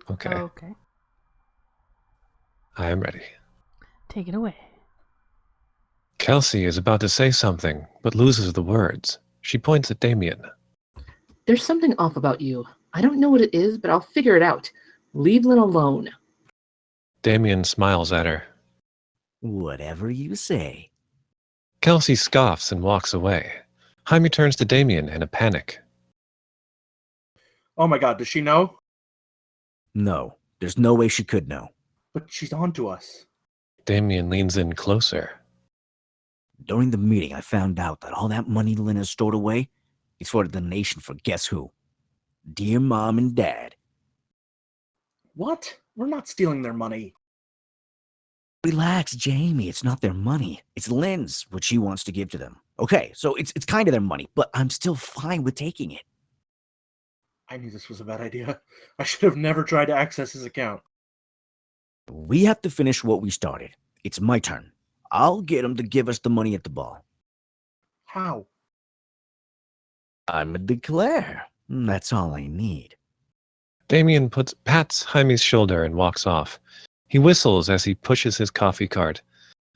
Okay, Okay. I am ready. Take it away. Kelsey is about to say something, but loses the words. She points at Damien. There's something off about you. I don't know what it is, but I'll figure it out. Leave Lynn alone. Damien smiles at her. Whatever you say. Kelsey scoffs and walks away. Jaime turns to Damien in a panic. Oh my god, does she know? No, there's no way she could know. But she's on to us. Damien leans in closer. During the meeting, I found out that all that money Lynn has stored away is for the donation for guess who? Dear Mom and Dad. What? We're not stealing their money. Relax, Jamie. It's not their money. It's Lynn's, what she wants to give to them. Okay, so it's kind of their money, but I'm still fine with taking it. I knew this was a bad idea. I should have never tried to access his account. We have to finish what we started. It's my turn. I'll get him to give us the money at the ball. How? I'm a Declair. That's all I need. Damien pats Jaime's shoulder and walks off. He whistles as he pushes his coffee cart.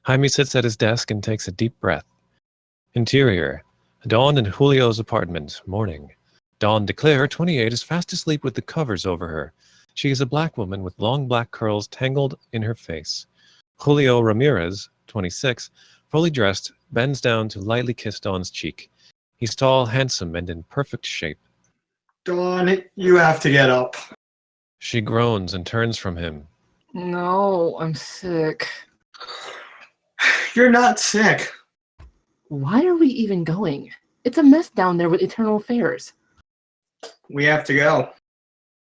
Jaime sits at his desk and takes a deep breath. Interior, Dawn in Julio's apartment, morning. Dawn Declare, 28, is fast asleep with the covers over her. She is a black woman with long black curls tangled in her face. Julio Ramirez, 26, fully dressed, bends down to lightly kiss Dawn's cheek. He's tall, handsome, and in perfect shape. Dawn, you have to get up. She groans and turns from him. No, I'm sick. You're not sick. Why are we even going? It's a mess down there with internal affairs. We have to go.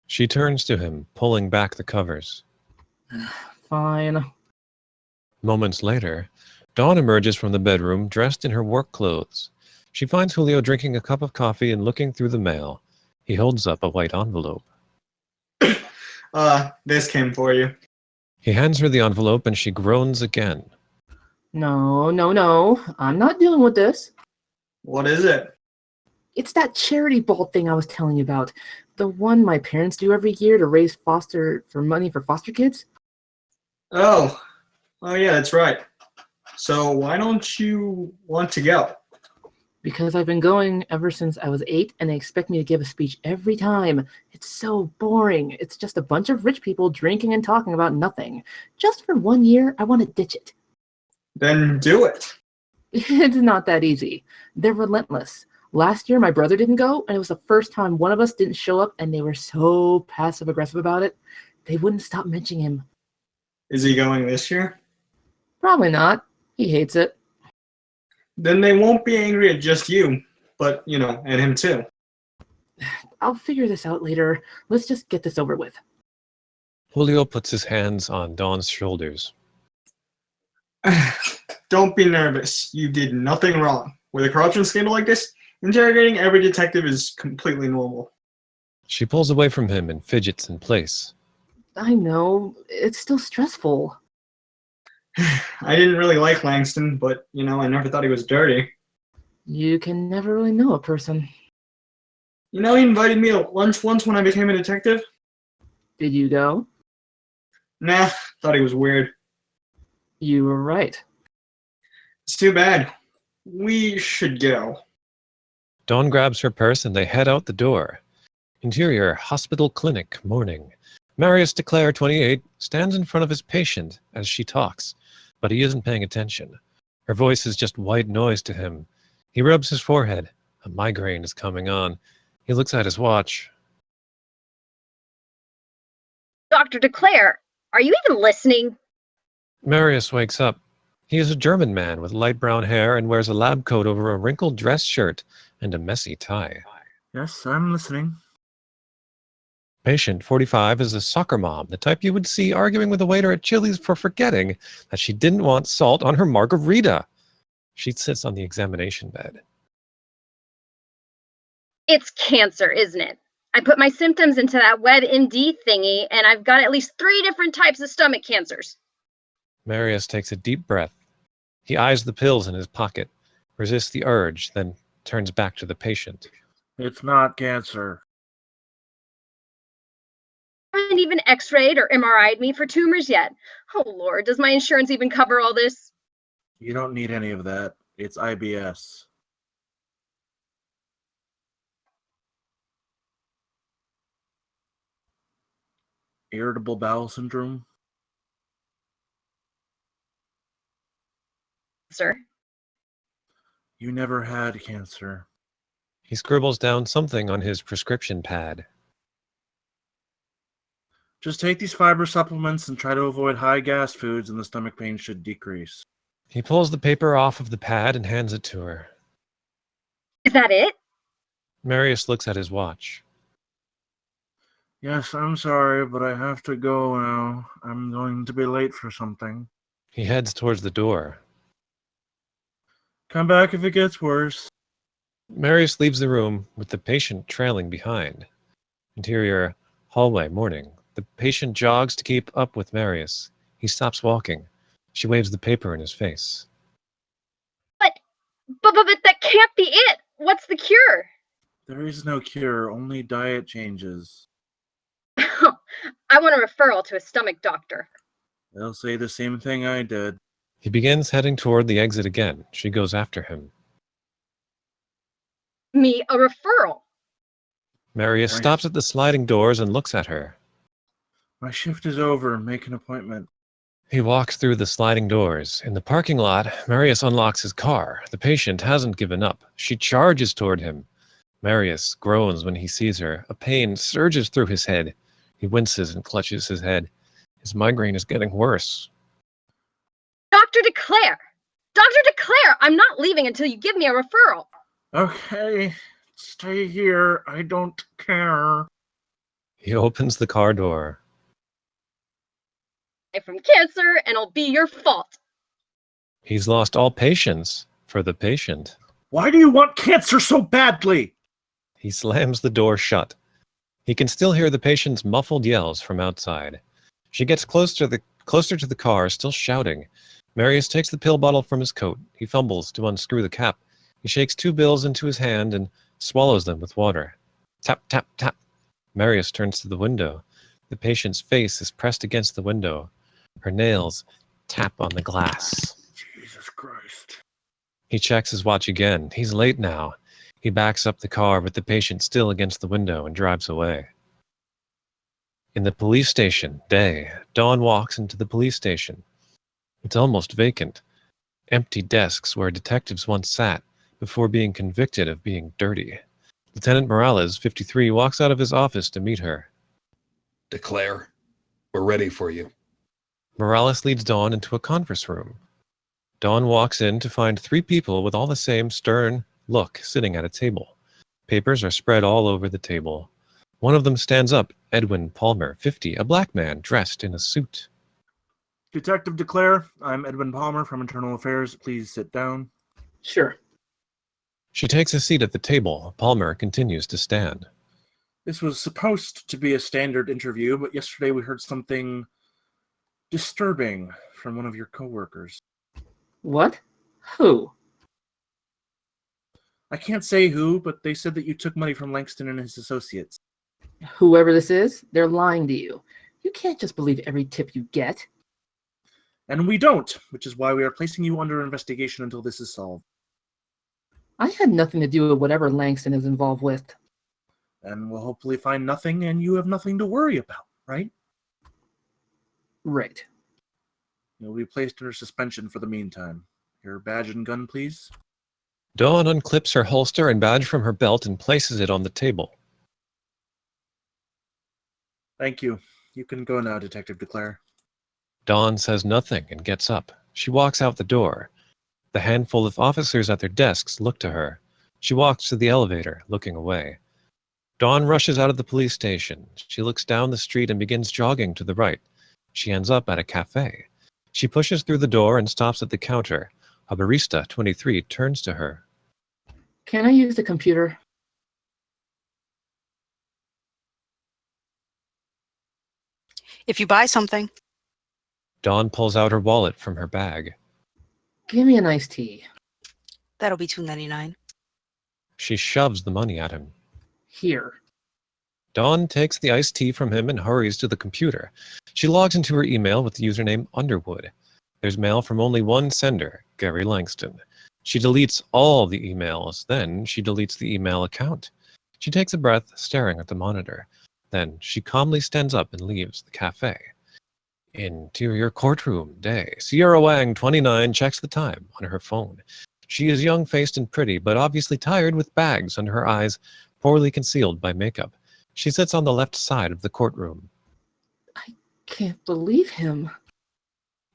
She turns to him, pulling back the covers. Fine. Moments later, Dawn emerges from the bedroom dressed in her work clothes. She finds Julio drinking a cup of coffee and looking through the mail. He holds up a white envelope. This came for you. He hands her the envelope and she groans again. No, no, no. I'm not dealing with this. What is it? It's that charity ball thing I was telling you about. The one my parents do every year to raise money for foster kids. Oh yeah, that's right. So why don't you want to go? Because I've been going ever since I was 8, and they expect me to give a speech every time. It's so boring. It's just a bunch of rich people drinking and talking about nothing. Just for 1 year, I want to ditch it. Then do it. It's not that easy. They're relentless. Last year, my brother didn't go, and it was the first time one of us didn't show up, and they were so passive-aggressive about it. They wouldn't stop mentioning him. Is he going this year? Probably not. He hates it. Then they won't be angry at just you, but, at him too. I'll figure this out later. Let's just get this over with. Julio puts his hands on Dawn's shoulders. Don't be nervous. You did nothing wrong. With a corruption scandal like this, interrogating every detective is completely normal. She pulls away from him and fidgets in place. I know. It's still stressful. I didn't really like Langston, but, I never thought he was dirty. You can never really know a person. He invited me to lunch once when I became a detective. Did you go? Nah, thought he was weird. You were right. It's too bad. We should go. Dawn grabs her purse and they head out the door. Interior, hospital clinic, morning. Marius Declare, 28, stands in front of his patient as she talks, but he isn't paying attention. Her voice is just white noise to him. He rubs his forehead. A migraine is coming on. He looks at his watch. Dr. Declare, are you even listening? Marius wakes up. He is a German man with light brown hair and wears a lab coat over a wrinkled dress shirt and a messy tie. Yes, I'm listening. Patient 45 is a soccer mom, the type you would see arguing with a waiter at Chili's for forgetting that she didn't want salt on her margarita. She sits on the examination bed. It's cancer, isn't it? I put my symptoms into that WebMD thingy, and I've got at least 3 different types of stomach cancers. Marius takes a deep breath. He eyes the pills in his pocket, resists the urge, then turns back to the patient. It's not cancer. haven't even x-rayed or MRI'd me for tumors yet. Oh Lord, does my insurance even cover all this? You don't need any of that. It's IBS. Irritable bowel syndrome? Sir. You never had cancer. He scribbles down something on his prescription pad. Just take these fiber supplements and try to avoid high gas foods, and the stomach pain should decrease. He pulls the paper off of the pad and hands it to her. Is that it? Marius looks at his watch. Yes, I'm sorry, but I have to go now. I'm going to be late for something. He heads towards the door. Come back if it gets worse. Marius leaves the room with the patient trailing behind. Interior hallway, morning. The patient jogs to keep up with Marius. He stops walking. She waves the paper in his face. But that can't be it. What's the cure? There is no cure, only diet changes. I want a referral to a stomach doctor. They'll say the same thing I did. He begins heading toward the exit again. She goes after him. Me a referral? Marius Right. stops at the sliding doors and looks at her. My shift is over. Make an appointment. He walks through the sliding doors. In the parking lot, Marius unlocks his car. The patient hasn't given up. She charges toward him. Marius groans when he sees her. A pain surges through his head. He winces and clutches his head. His migraine is getting worse. Dr. Declair! Dr. Declair! I'm not leaving until you give me a referral. Okay, stay here. I don't care. He opens the car door. I'm from cancer, and it'll be your fault. He's lost all patience for the patient. Why do you want cancer so badly? He slams the door shut. He can still hear the patient's muffled yells from outside. She gets closer to the car, still shouting. Marius takes the pill bottle from his coat. He fumbles to unscrew the cap. He shakes 2 bills into his hand and swallows them with water. Tap, tap, tap. Marius turns to the window. The patient's face is pressed against the window. Her nails tap on the glass. Jesus Christ. He checks his watch again. He's late now. He backs up the car with the patient still against the window and drives away. In the police station, day. Dawn walks into the police station. It's almost vacant. Empty desks where detectives once sat before being convicted of being dirty. Lieutenant Morales, 53, walks out of his office to meet her. Declare, we're ready for you. Morales leads Dawn into a conference room. Dawn walks in to find 3 people with all the same stern look sitting at a table. Papers are spread all over the table. One of them stands up, Edwin Palmer, 50, a black man dressed in a suit. Detective Declare, I'm Edwin Palmer from Internal Affairs. Please sit down. Sure. She takes a seat at the table. Palmer continues to stand. This was supposed to be a standard interview, but yesterday we heard something disturbing from one of your coworkers. What? Who? I can't say who, but they said that you took money from Langston and his associates. Whoever this is, they're lying to you. You can't just believe every tip you get. And we don't, which is why we are placing you under investigation until this is solved. I had nothing to do with whatever Langston is involved with. And we'll hopefully find nothing, and you have nothing to worry about, right? Right. You'll be placed under suspension for the meantime. Your badge and gun, please. Dawn unclips her holster and badge from her belt and places it on the table. Thank you. You can go now, Detective Declare. Dawn says nothing and gets up. She walks out the door. The handful of officers at their desks look to her. She walks to the elevator, looking away. Dawn rushes out of the police station. She looks down the street and begins jogging to the right. She ends up at a cafe. She pushes through the door and stops at the counter. A barista, 23, turns to her. Can I use the computer? If you buy something. Dawn pulls out her wallet from her bag. Give me an iced tea. That'll be $2.99. She shoves the money at him. Here. Dawn takes the iced tea from him and hurries to the computer. She logs into her email with the username Underwood. There's mail from only one sender, Gary Langston. She deletes all the emails, then she deletes the email account. She takes a breath, staring at the monitor. Then she calmly stands up and leaves the cafe. Interior courtroom day. Sierra Wang, 29, checks the time on her phone. She is young-faced and pretty, but obviously tired with bags under her eyes, poorly concealed by makeup. She sits on the left side of the courtroom. I can't believe him.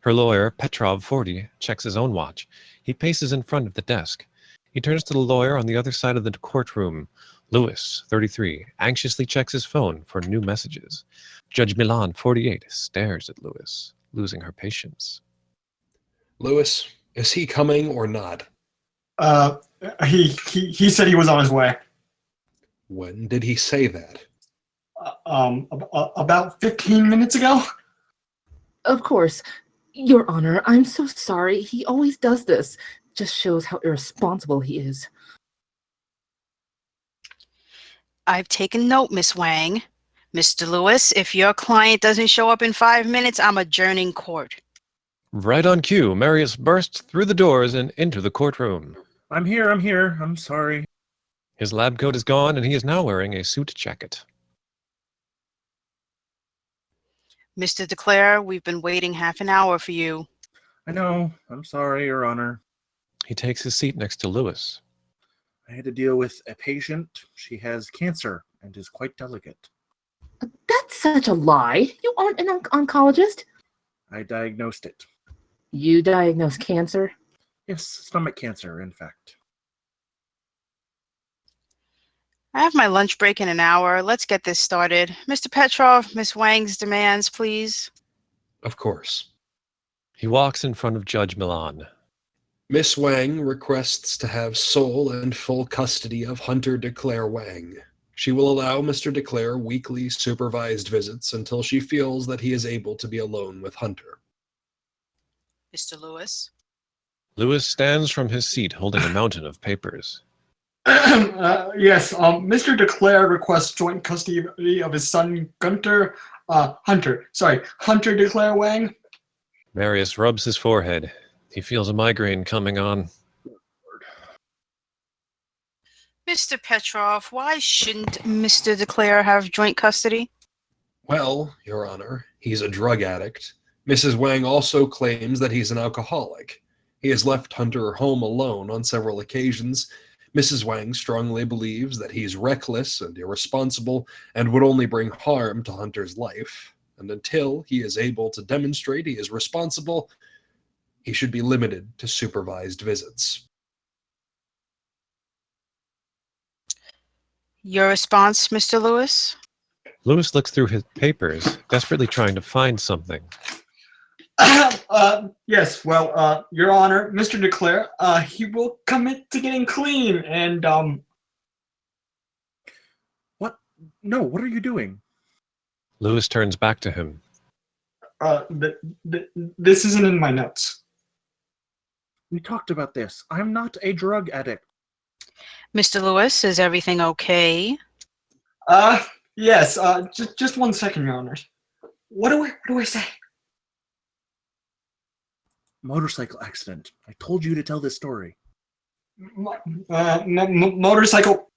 Her lawyer, Petrov, 40, checks his own watch. He paces in front of the desk. He turns to the lawyer on the other side of the courtroom. Lewis, 33, anxiously checks his phone for new messages. Judge Milan, 48, stares at Lewis, losing her patience. Lewis, is he coming or not? He said he was on his way. When did he say that? About 15 minutes ago. Of course. Your Honor, I'm so sorry. He always does this. Just shows how irresponsible he is. I've taken note, Miss Wang. Mr. Lewis, if your client doesn't show up in 5 minutes, I'm adjourning court. Right on cue, Marius bursts through the doors and into the courtroom. I'm here. I'm sorry. His lab coat is gone, and he is now wearing a suit jacket. Mr. Declairs, we've been waiting half an hour for you. I know. I'm sorry, Your Honor. He takes his seat next to Lewis. I had to deal with a patient. She has cancer and is quite delicate. That's such a lie. You aren't an oncologist. I diagnosed it. You diagnosed cancer? Yes, stomach cancer, in fact. I have my lunch break in an hour. Let's get this started. Mr. Petrov, Miss Wang's demands, please. Of course. He walks in front of Judge Milan. Miss Wang requests to have sole and full custody of Hunter Declairs Wang. She will allow Mr. Declairs weekly supervised visits until she feels that he is able to be alone with Hunter. Mr. Lewis. Lewis stands from his seat holding a mountain of papers. Yes, Mr. Declairs requests joint custody of his son Hunter Declairs Wang. Marius rubs his forehead. He feels a migraine coming on. Mr. Petrov, why shouldn't Mr. Declairs have joint custody? Well, Your Honor, he's a drug addict. Mrs. Wang also claims that he's an alcoholic. He has left Hunter home alone on several occasions. Mrs. Wang strongly believes that he's reckless and irresponsible and would only bring harm to Hunter's life. And until he is able to demonstrate he is responsible, he should be limited to supervised visits. Your response, Mr. Lewis? Lewis looks through his papers, desperately trying to find something. Yes, well, Your Honor, Mr. Declairs, he will commit to getting clean and, What? No, what are you doing? Lewis turns back to him. This isn't in my notes. We talked about this. I'm not a drug addict. Mr. Lewis, is everything okay? Yes, just 1 second, Your Honor. What do I say? Motorcycle accident. I told you to tell this story. Motorcycle.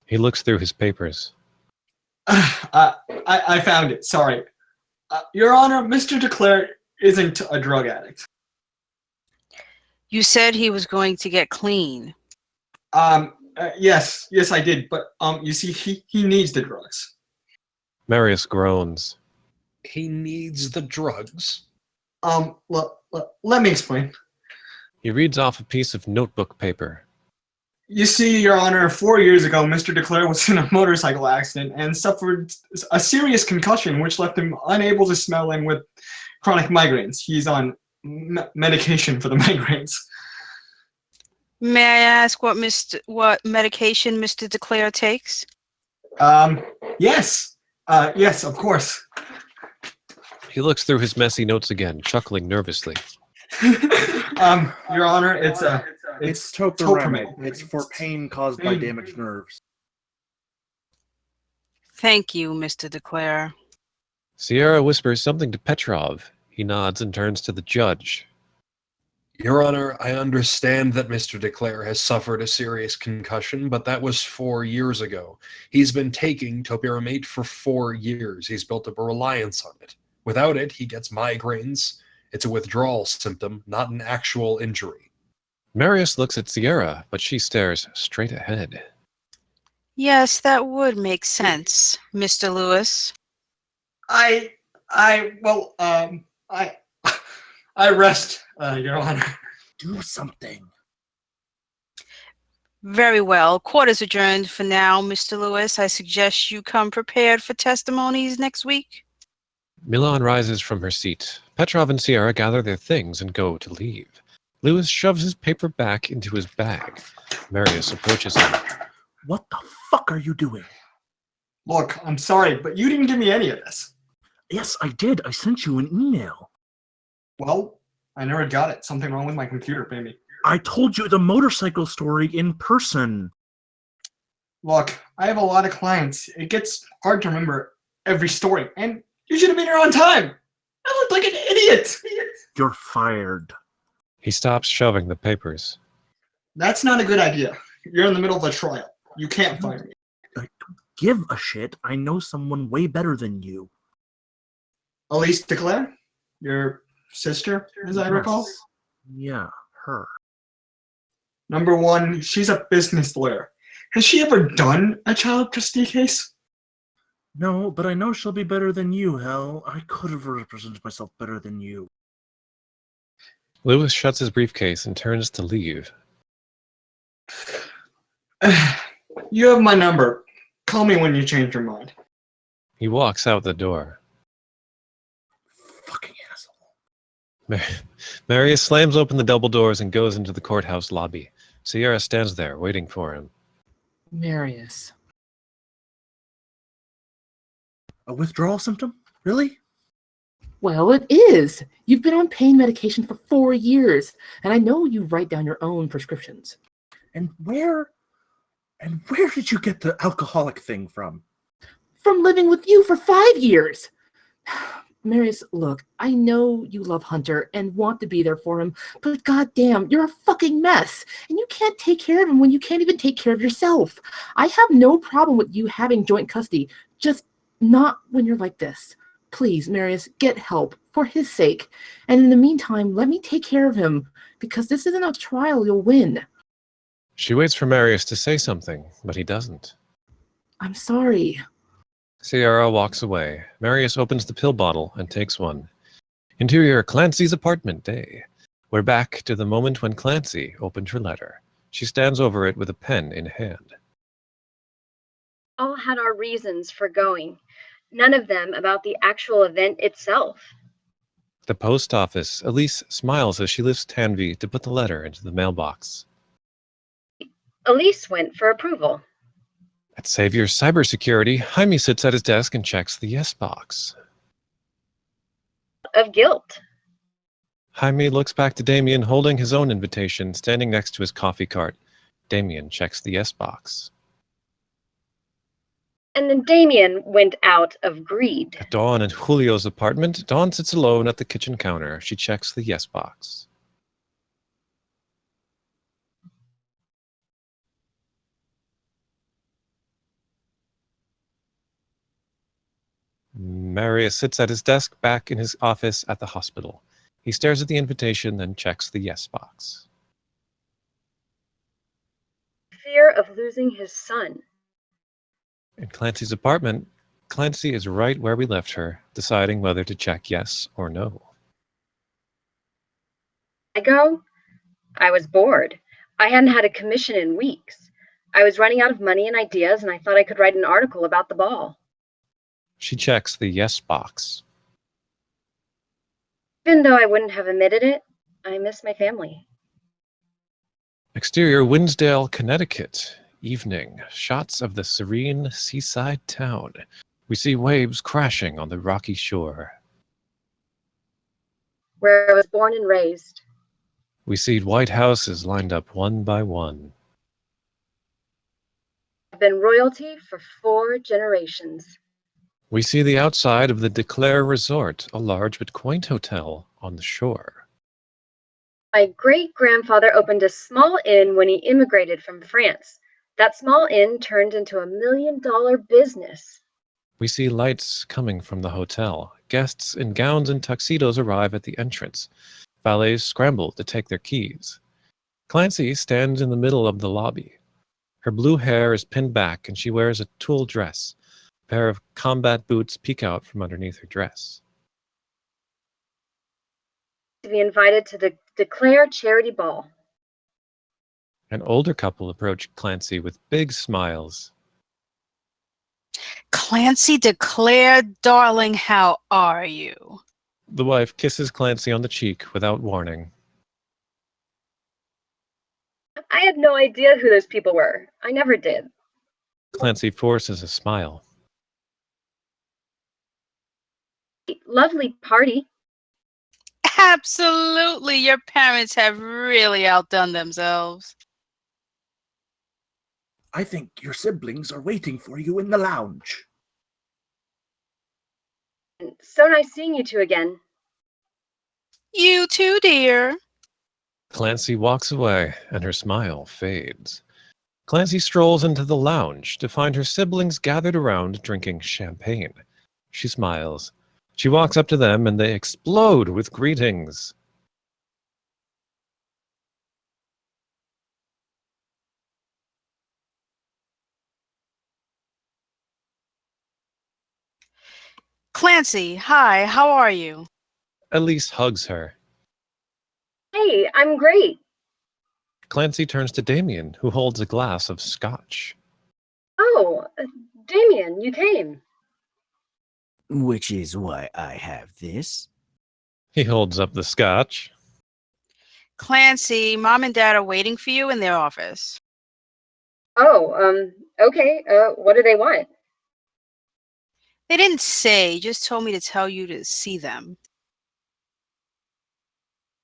He looks through his papers. I found it. Sorry. Your Honor, Mr. Declairs isn't a drug addict. You said he was going to get clean. Yes, I did. But you see, he needs the drugs. Marius groans. He needs the drugs? Let me explain. He reads off a piece of notebook paper. You see, Your Honor, 4 years ago, Mr. Declairs was in a motorcycle accident and suffered a serious concussion, which left him unable to smell and with chronic migraines. He's on medication for the migraines. May I ask what medication Mr. Declairs takes? Yes. Yes, of course. He looks through his messy notes again, chuckling nervously. Your Honor, it's Topiramate. It's for pain caused by damaged nerves. Thank you, Mr. Declair. Sierra whispers something to Petrov. He nods and turns to the judge. Your Honor, I understand that Mr. Declair has suffered a serious concussion, but that was 4 years ago. He's been taking topiramate for 4 years. He's built up a reliance on it. Without it, he gets migraines. It's a withdrawal symptom, not an actual injury. Marius looks at Sierra, but she stares straight ahead. Yes, that would make sense, Mr. Lewis. I rest, Your Honor. Do something. Very well. Court is adjourned for now, Mr. Lewis. I suggest you come prepared for testimonies next week. Milan rises from her seat. Petrov and Sierra gather their things and go to leave. Lewis shoves his paper back into his bag. Marius approaches him. What the fuck are you doing? Look, I'm sorry, but you didn't give me any of this. Yes, I did. I sent you an email. Well, I never got it. Something wrong with my computer, maybe. I told you the motorcycle story in person. Look, I have a lot of clients. It gets hard to remember every story, and you should have been here on time. I looked like an idiot. You're fired. He stops shoving the papers. That's not a good idea. You're in the middle of a trial. You can't fire me. I don't give a shit. I know someone way better than you. Elise Declair? Your sister, as I recall? Yes. Yeah, her. Number one, she's a business lawyer. Has she ever done a child custody case? No, but I know she'll be better than you, Hal. I could have represented myself better than you. Lewis shuts his briefcase and turns to leave. You have my number. Call me when you change your mind. He walks out the door. Fucking asshole. Marius slams open the double doors and goes into the courthouse lobby. Sierra stands there, waiting for him. Marius. A withdrawal symptom? Really? Well, it is. You've been on pain medication for 4 years, and I know you write down your own prescriptions. And where did you get the alcoholic thing from? From living with you for 5 years. Marius, look, I know you love Hunter and want to be there for him, but goddamn, you're a fucking mess, and you can't take care of him when you can't even take care of yourself. I have no problem with you having joint custody, just not when you're like this. Please, Marius, get help for his sake, and in the meantime, let me take care of him, because this isn't a trial you'll win. She waits for Marius to say something, but he doesn't. I'm sorry. Sierra walks away. Marius opens the pill bottle and takes one. Interior Clancy's apartment day. We're back to the moment when Clancy opened her letter. She stands over it with a pen in hand. All had our reasons for going, none of them about the actual event itself. At the post office, Elise smiles as she lifts Tanvi to put the letter into the mailbox. Elise went for approval. At Savior's Cybersecurity, Jaime sits at his desk and checks the yes box. Of guilt. Jaime looks back to Damien holding his own invitation, standing next to his coffee cart. Damien checks the yes box. And then Damien went out of greed. At Dawn and Julio's apartment, Dawn sits alone at the kitchen counter. She checks the yes box. Marius sits at his desk back in his office at the hospital. He stares at the invitation, then checks the yes box. Fear of losing his son. In Clancy's apartment, Clancy is right where we left her, deciding whether to check yes or no. I was bored. I hadn't had a commission in weeks. I was running out of money and ideas, and I thought I could write an article about the ball. She checks the yes box. Even though I wouldn't have admitted it, I miss my family. Exterior Winsdale, Connecticut. Evening. Shots of the serene seaside town. We see waves crashing on the rocky shore. Where I was born and raised. We see white houses lined up one by one. been royalty for 4 generations. We see the outside of the Declare Resort, a large but quaint hotel on the shore. My great-grandfather opened a small inn when he immigrated from France. That small inn turned into a $1 million business. We see lights coming from the hotel. Guests in gowns and tuxedos arrive at the entrance. Valets scramble to take their keys. Clancy stands in the middle of the lobby. Her blue hair is pinned back and she wears a tulle dress. A pair of combat boots peek out from underneath her dress. To be invited to the Declare charity ball. An older couple approach Clancy with big smiles. Clancy Declare, darling, how are you? The wife kisses Clancy on the cheek without warning. I had no idea who those people were. I never did. Clancy forces a smile. Lovely party. Absolutely, your parents have really outdone themselves. I think your siblings are waiting for you in the lounge. So nice seeing you two again. You too, dear. Clancy walks away and her smile fades. Clancy strolls into the lounge to find her siblings gathered around drinking champagne. She smiles. She walks up to them and they explode with greetings. Clancy, hi, how are you? Elise hugs her. Hey, I'm great. Clancy turns to Damien, who holds a glass of scotch. Oh, Damien, you came. Which is why I have this. He holds up the scotch. Clancy, Mom and Dad are waiting for you in their office. Oh, okay. What do they want? They didn't say, just told me to tell you to see them.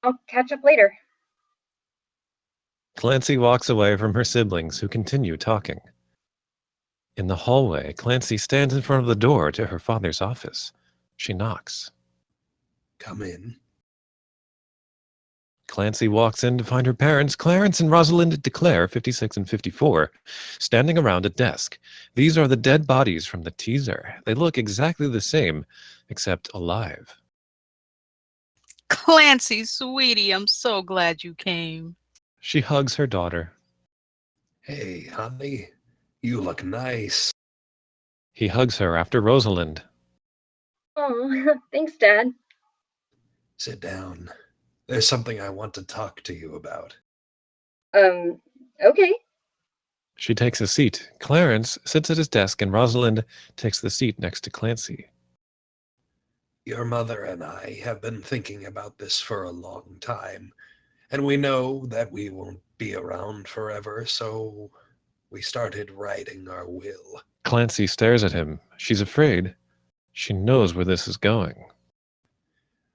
I'll catch up later. Clancy walks away from her siblings, who continue talking. In the hallway, Clancy stands in front of the door to her father's office. She knocks. Come in. Clancy walks in to find her parents, Clarence and Rosalind Declare, 56 and 54, standing around a desk. These are the dead bodies from the teaser. They look exactly the same, except alive. Clancy, sweetie, I'm so glad you came. She hugs her daughter. Hey, honey, you look nice. He hugs her after Rosalind. Oh, thanks, Dad. Sit down. There's something I want to talk to you about. Okay. She takes a seat. Clarence sits at his desk and Rosalind takes the seat next to Clancy. Your mother and I have been thinking about this for a long time, and we know that we won't be around forever, so we started writing our will. Clancy stares at him. She's afraid. She knows where this is going.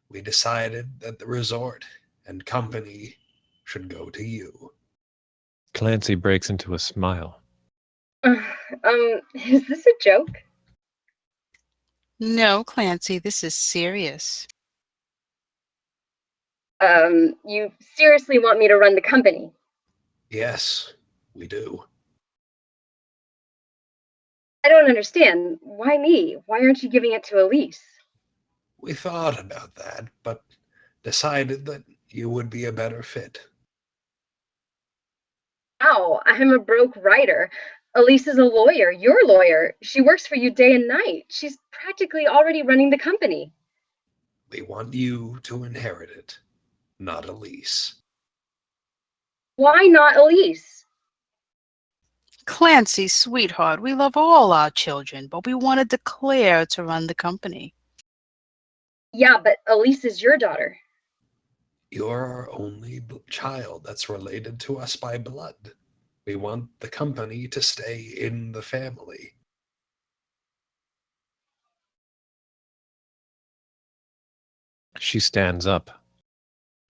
We decided that the resort and company should go to you. Clancy breaks into a smile. Is this a joke? No, Clancy, this is serious. You seriously want me to run the company? Yes, we do. I don't understand. Why me? Why aren't you giving it to Elise? We thought about that, but decided that you would be a better fit. Ow, I'm a broke writer. Elise is a lawyer, your lawyer. She works for you day and night. She's practically already running the company. We want you to inherit it, not Elise. Why not Elise? Clancy, sweetheart, we love all our children, but we want to Declare to run the company. Yeah, but Elise is your daughter. You're our only child that's related to us by blood. We want the company to stay in the family. She stands up.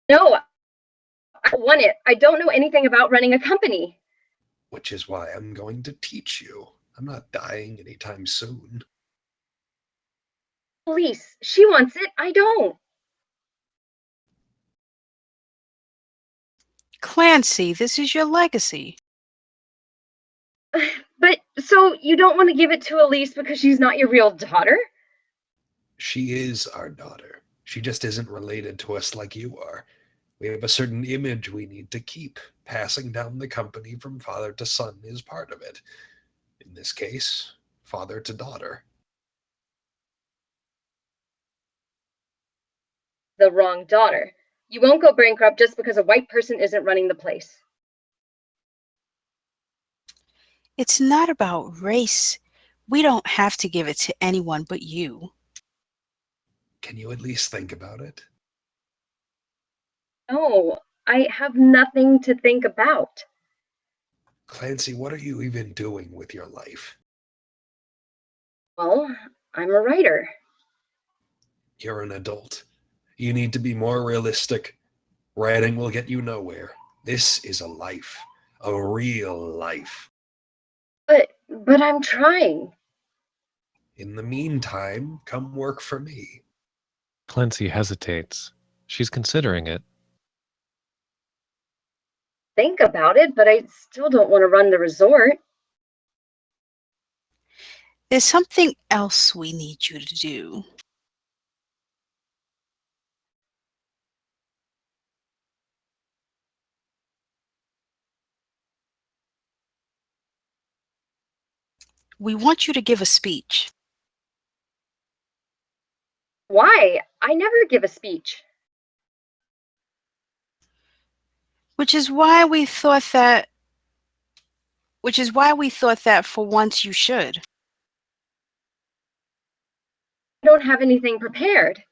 No, I don't want it. I don't know anything about running a company. which is why I'm going to teach you. I'm not dying anytime soon. Elise, she wants it. I don't. Clancy, this is your legacy. But so you don't want to give it to Elise because she's not your real daughter? She is our daughter. She just isn't related to us like you are. We have a certain image we need to keep. Passing down the company from father to son is part of it. In this case, father to daughter. The wrong daughter. You won't go bankrupt just because a white person isn't running the place. It's not about race. We don't have to give it to anyone but you. Can you at least think about it? No, I have nothing to think about. Clancy, what are you even doing with your life? Well, I'm a writer. You're an adult. You need to be more realistic. Writing will get you nowhere. This is a life. A real life. But I'm trying. In the meantime, come work for me. Clancy hesitates. She's considering it. Think about it, but I still don't want to run the resort. There's something else we need you to do. We want you to give a speech. Why? I never give a speech. Which is why we thought that for once you should. I don't have anything prepared.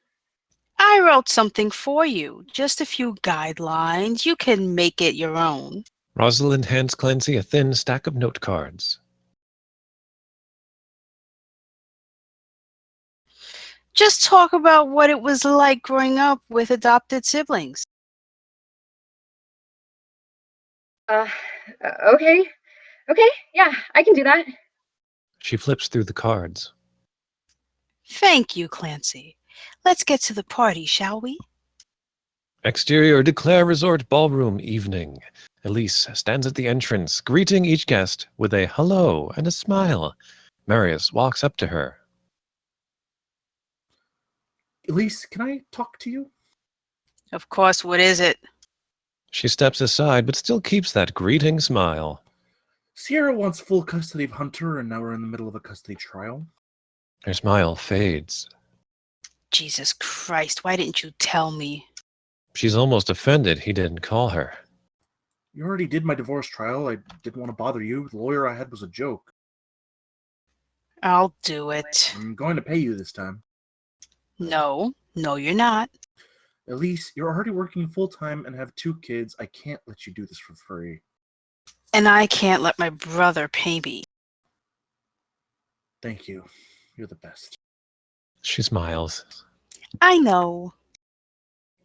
I wrote something for you, just a few guidelines. You can make it your own. Rosalind hands Clancy a thin stack of note cards. Just talk about what it was like growing up with adopted siblings. Okay. Okay, yeah, I can do that. She flips through the cards. Thank you, Clancy. Let's get to the party, shall we? Exterior Declare Resort Ballroom evening. Elise stands at the entrance, greeting each guest with a hello and a smile. Marius walks up to her. Elise, can I talk to you? Of course, what is it? She steps aside, but still keeps that greeting smile. Sierra wants full custody of Hunter, and now we're in the middle of a custody trial. Her smile fades. Jesus Christ, why didn't you tell me? She's almost offended he didn't call her. You already did my divorce trial. I didn't want to bother you. The lawyer I had was a joke. I'll do it. I'm going to pay you this time. No, you're not. Elise, you're already working full-time and have 2 kids. I can't let you do this for free. And I can't let my brother pay me. Thank you. You're the best. She smiles. I know.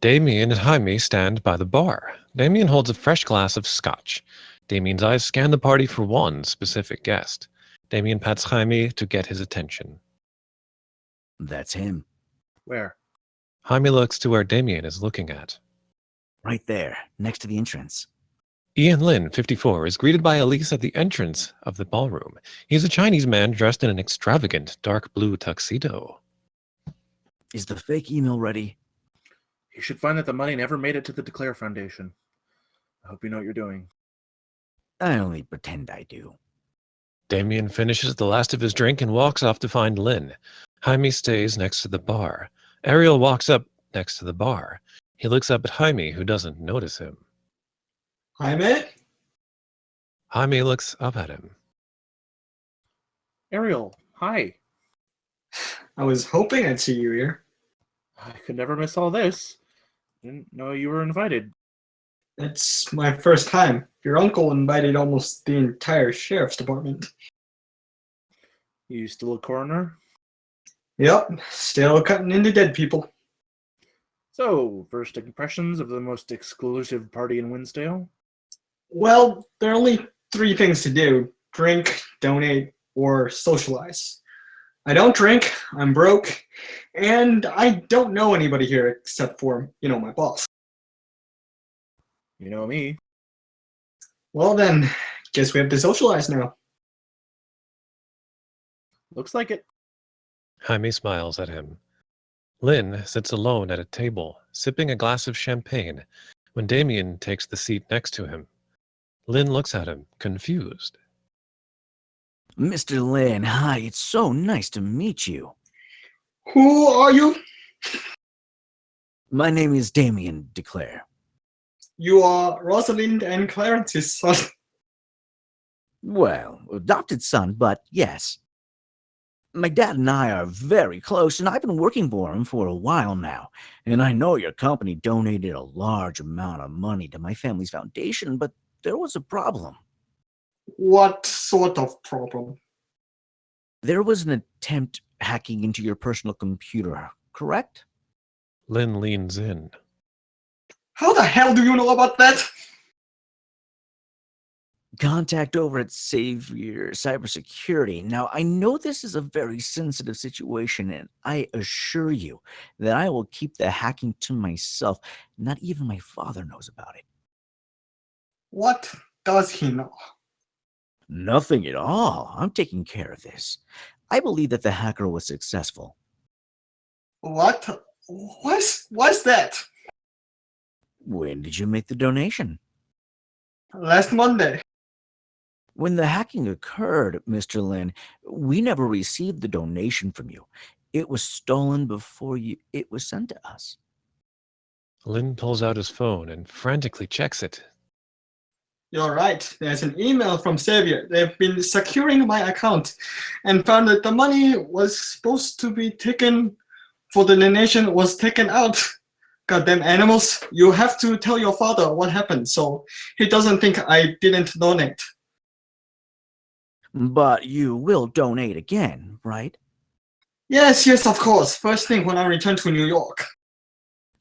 Damien and Jaime stand by the bar. Damien holds a fresh glass of scotch. Damien's eyes scan the party for one specific guest. Damien pats Jaime to get his attention. That's him. Where? Jaime looks to where Damien is looking at. Right there, next to the entrance. Ian Lin, 54, is greeted by Elise at the entrance of the ballroom. He's a Chinese man dressed in an extravagant dark blue tuxedo. Is the fake email ready? You should find that the money never made it to the Declare Foundation. I hope you know what you're doing. I only pretend I do. Damien finishes the last of his drink and walks off to find Lin. Jaime stays next to the bar. Ariel walks up next to the bar. He looks up at Jaime, who doesn't notice him. Jaime? Jaime looks up at him. Ariel, hi. I was hoping I'd see you here. I could never miss all this. Didn't know you were invited. It's my first time. Your uncle invited almost the entire sheriff's department. You still a coroner? Yep, still cutting into dead people. So, first impressions of the most exclusive party in Winsdale? Well, there are only three things to do: drink, donate, or socialize. I don't drink, I'm broke, and I don't know anybody here except for, my boss. You know me. Well then, guess we have to socialize now. Looks like it. Jaime smiles at him. Lynn sits alone at a table, sipping a glass of champagne, when Damien takes the seat next to him. Lynn looks at him, confused. Mr. Lin, hi, it's so nice to meet you. Who are you? My name is Damien Declair. You are Rosalind and Clarence's son. Well, adopted son, but yes. My dad and I are very close, and I've been working for him for a while now. And I know your company donated a large amount of money to my family's foundation, but there was a problem. What sort of problem? There was an attempt hacking into your personal computer, correct? Lynn leans in. How the hell do you know about that? Contact over at Savior Cybersecurity. Now, I know this is a very sensitive situation, and I assure you that I will keep the hacking to myself. Not even my father knows about it. What does he know? Nothing at all. I'm taking care of this. I believe that the hacker was successful. What? What's that? When did you make the donation? Last Monday. When the hacking occurred, Mr. Lin, we never received the donation from you. It was stolen before it was sent to us. Lynn pulls out his phone and frantically checks it. You're right. There's an email from Xavier. They've been securing my account and found that the money was supposed to be taken for the donation was taken out. Goddamn animals. You have to tell your father what happened so he doesn't think I didn't donate. But you will donate again, right? Yes, of course. First thing when I return to New York.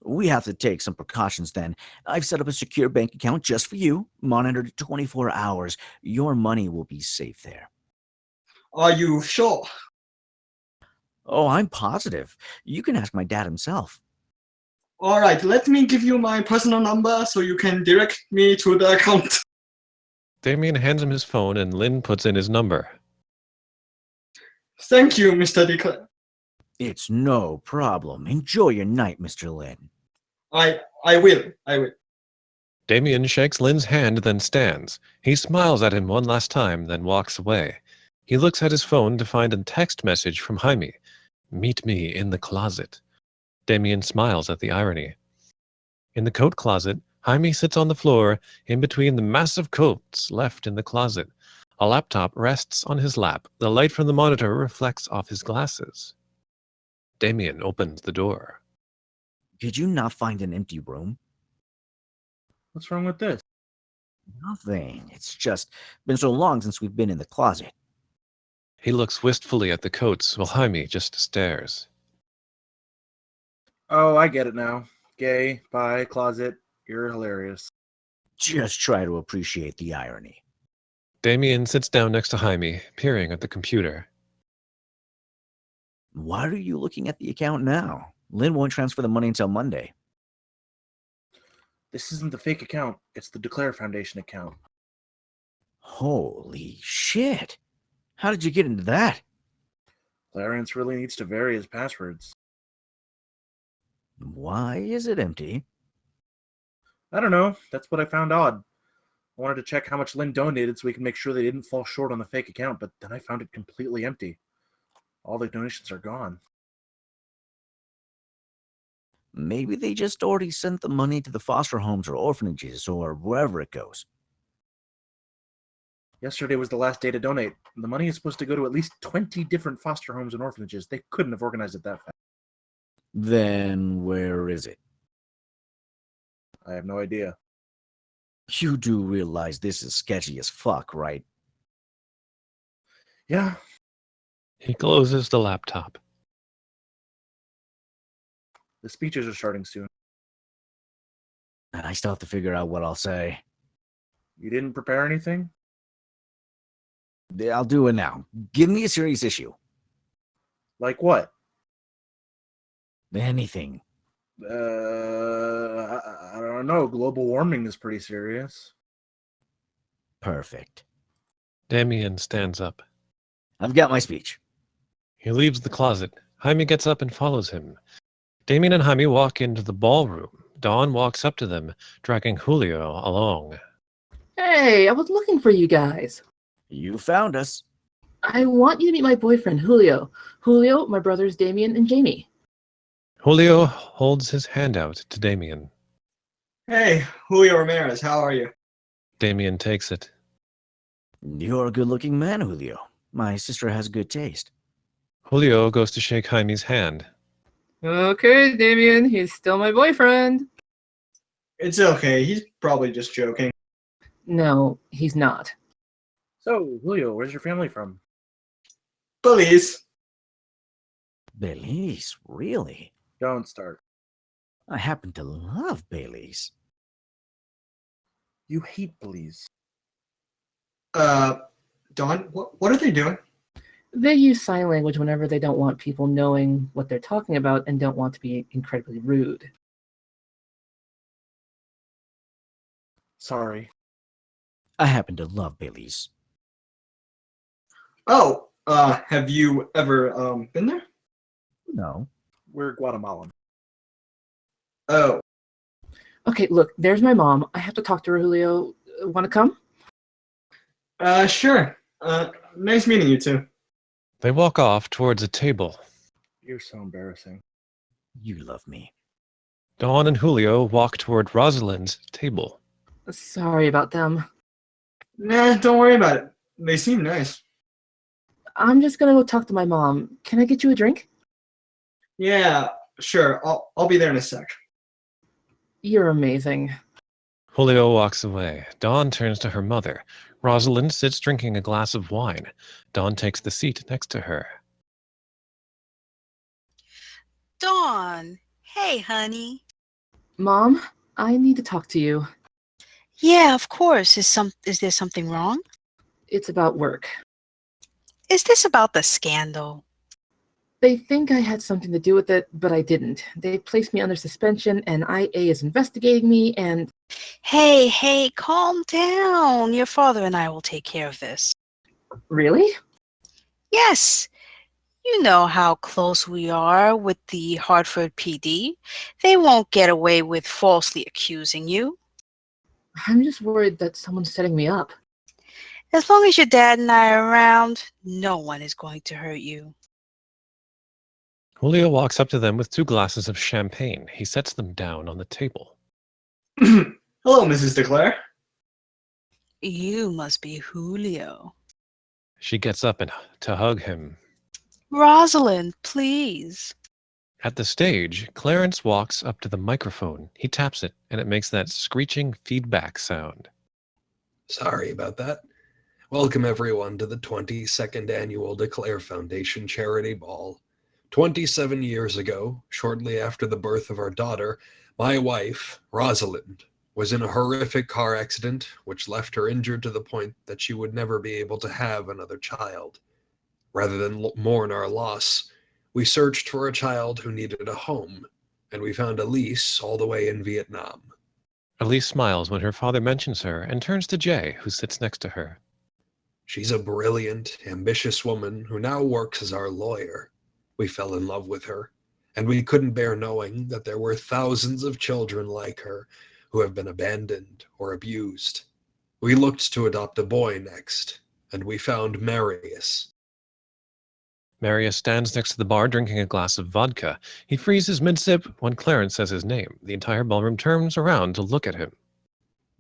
We have to take some precautions then. I've set up a secure bank account just for you, monitored 24 hours. Your money will be safe there. Are you sure? Oh, I'm positive. You can ask my dad himself. All right, let me give you my personal number so you can direct me to the account. Damien hands him his phone and Lynn puts in his number. Thank you, Mr. Declairs. It's no problem. Enjoy your night, Mr. Lin. I will. Damien shakes Lynn's hand, then stands. He smiles at him one last time, then walks away. He looks at his phone to find a text message from Jaime. Meet me in the closet. Damien smiles at the irony. In the coat closet, Jaime sits on the floor in between the massive coats left in the closet. A laptop rests on his lap. The light from the monitor reflects off his glasses. Damien opens the door. Could you not find an empty room? What's wrong with this? Nothing. It's just been so long since we've been in the closet. He looks wistfully at the coats while Jaime just stares. Oh, I get it now. Gay, bi, closet. You're hilarious. Just try to appreciate the irony. Damien sits down next to Jaime, peering at the computer. Why are you looking at the account now? Lynn won't transfer the money until Monday. This isn't the fake account. It's the Declare Foundation account. Holy shit. How did you get into that? Clarence really needs to vary his passwords. Why is it empty? I don't know. That's what I found odd. I wanted to check how much Lynn donated so we could make sure they didn't fall short on the fake account, but then I found it completely empty. All the donations are gone. Maybe they just already sent the money to the foster homes or orphanages or wherever it goes. Yesterday was the last day to donate. The money is supposed to go to at least 20 different foster homes and orphanages. They couldn't have organized it that fast. Then where is it? I have no idea. You do realize this is sketchy as fuck, right? Yeah. He closes the laptop. The speeches are starting soon. And I still have to figure out what I'll say. You didn't prepare anything? I'll do it now. Give me a serious issue. Like what? Anything. I don't know. Global warming is pretty serious. Perfect. Damien stands up. I've got my speech. He leaves the closet. Jaime gets up and follows him. Damien and Jaime walk into the ballroom. Dawn walks up to them, dragging Julio along. Hey, I was looking for you guys. You found us. I want you to meet my boyfriend, Julio. Julio, my brothers Damien and Jamie. Julio holds his hand out to Damien. Hey, Julio Ramirez, how are you? Damien takes it. You're a good-looking man, Julio. My sister has good taste. Julio goes to shake Jaime's hand. Okay, Damien, he's still my boyfriend. It's okay. He's probably just joking. No, he's not. So, Julio, where's your family from? Belize. Belize, really? Don't start. I happen to love Belize. You hate Belize. Don, what are they doing? They use sign language whenever they don't want people knowing what they're talking about and don't want to be incredibly rude. Sorry. I happen to love Belize. Oh, have you ever, been there? No. We're Guatemalan. Oh, Okay, look, there's my mom. I have to talk to her, Julio. Want to come? sure. Nice meeting you two. They walk off towards a table. You're so embarrassing. You love me. Dawn and Julio walk toward Rosalind's table. Sorry about them. Nah, don't worry about it. They seem nice. I'm just gonna go talk to my mom. Can I get you a drink? Yeah, sure. I'll be there in a sec. You're amazing. Julio walks away. Dawn turns to her mother. Rosalind sits drinking a glass of wine. Dawn takes the seat next to her. Dawn, hey, honey. Mom, I need to talk to you. Yeah, of course. Is there something wrong? It's about work. Is this about the scandal? They think I had something to do with it, but I didn't. They placed me under suspension, and IA is investigating me, and... Hey, calm down. Your father and I will take care of this. Really? Yes. You know how close we are with the Hartford PD. They won't get away with falsely accusing you. I'm just worried that someone's setting me up. As long as your dad and I are around, no one is going to hurt you. Julio walks up to them with 2 glasses of champagne. He sets them down on the table. Hello, Mrs. Declaire. You must be Julio. She gets up to hug him. Rosalind, please. At the stage, Clarence walks up to the microphone. He taps it, and it makes that screeching feedback sound. Sorry about that. Welcome, everyone, to the 22nd Annual Declare Foundation Charity Ball. 27 years ago, shortly after the birth of our daughter, my wife, Rosalind, was in a horrific car accident which left her injured to the point that she would never be able to have another child. Rather than mourn our loss, we searched for a child who needed a home, and we found Elise all the way in Vietnam. Elise smiles when her father mentions her and turns to Jay, who sits next to her. She's a brilliant, ambitious woman who now works as our lawyer. We fell in love with her, and we couldn't bear knowing that there were thousands of children like her who have been abandoned or abused. We looked to adopt a boy next, and we found Marius. Marius stands next to the bar drinking a glass of vodka. He freezes mid-sip when Clarence says his name. The entire ballroom turns around to look at him.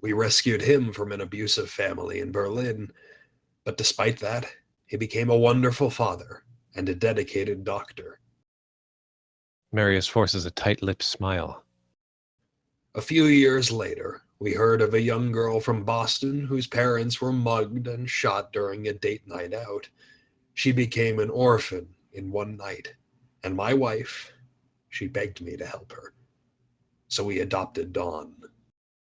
We rescued him from an abusive family in Berlin, but despite that, he became a wonderful father and a dedicated doctor. Marius forces a tight-lipped smile. A few years later, we heard of a young girl from Boston whose parents were mugged and shot during a date night out. She became an orphan in one night, and my wife, she begged me to help her. So we adopted Dawn.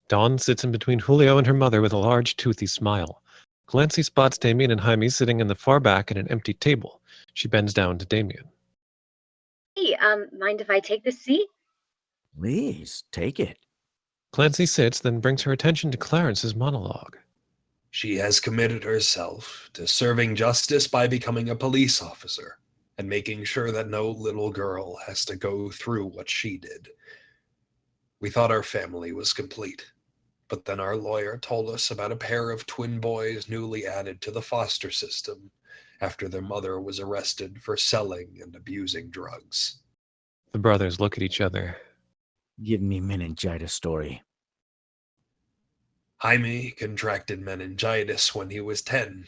Dawn sits in between Julio and her mother with a large, toothy smile. Clancy spots Damien and Jaime sitting in the far back at an empty table. She bends down to Damien. Hey, mind if I take this seat? Please, take it. Clancy sits, then brings her attention to Clarence's monologue. She has committed herself to serving justice by becoming a police officer and making sure that no little girl has to go through what she did. We thought our family was complete, but then our lawyer told us about a pair of twin boys newly added to the foster system after their mother was arrested for selling and abusing drugs. The brothers look at each other. Give me meningitis story. Jaime contracted meningitis when he was 10,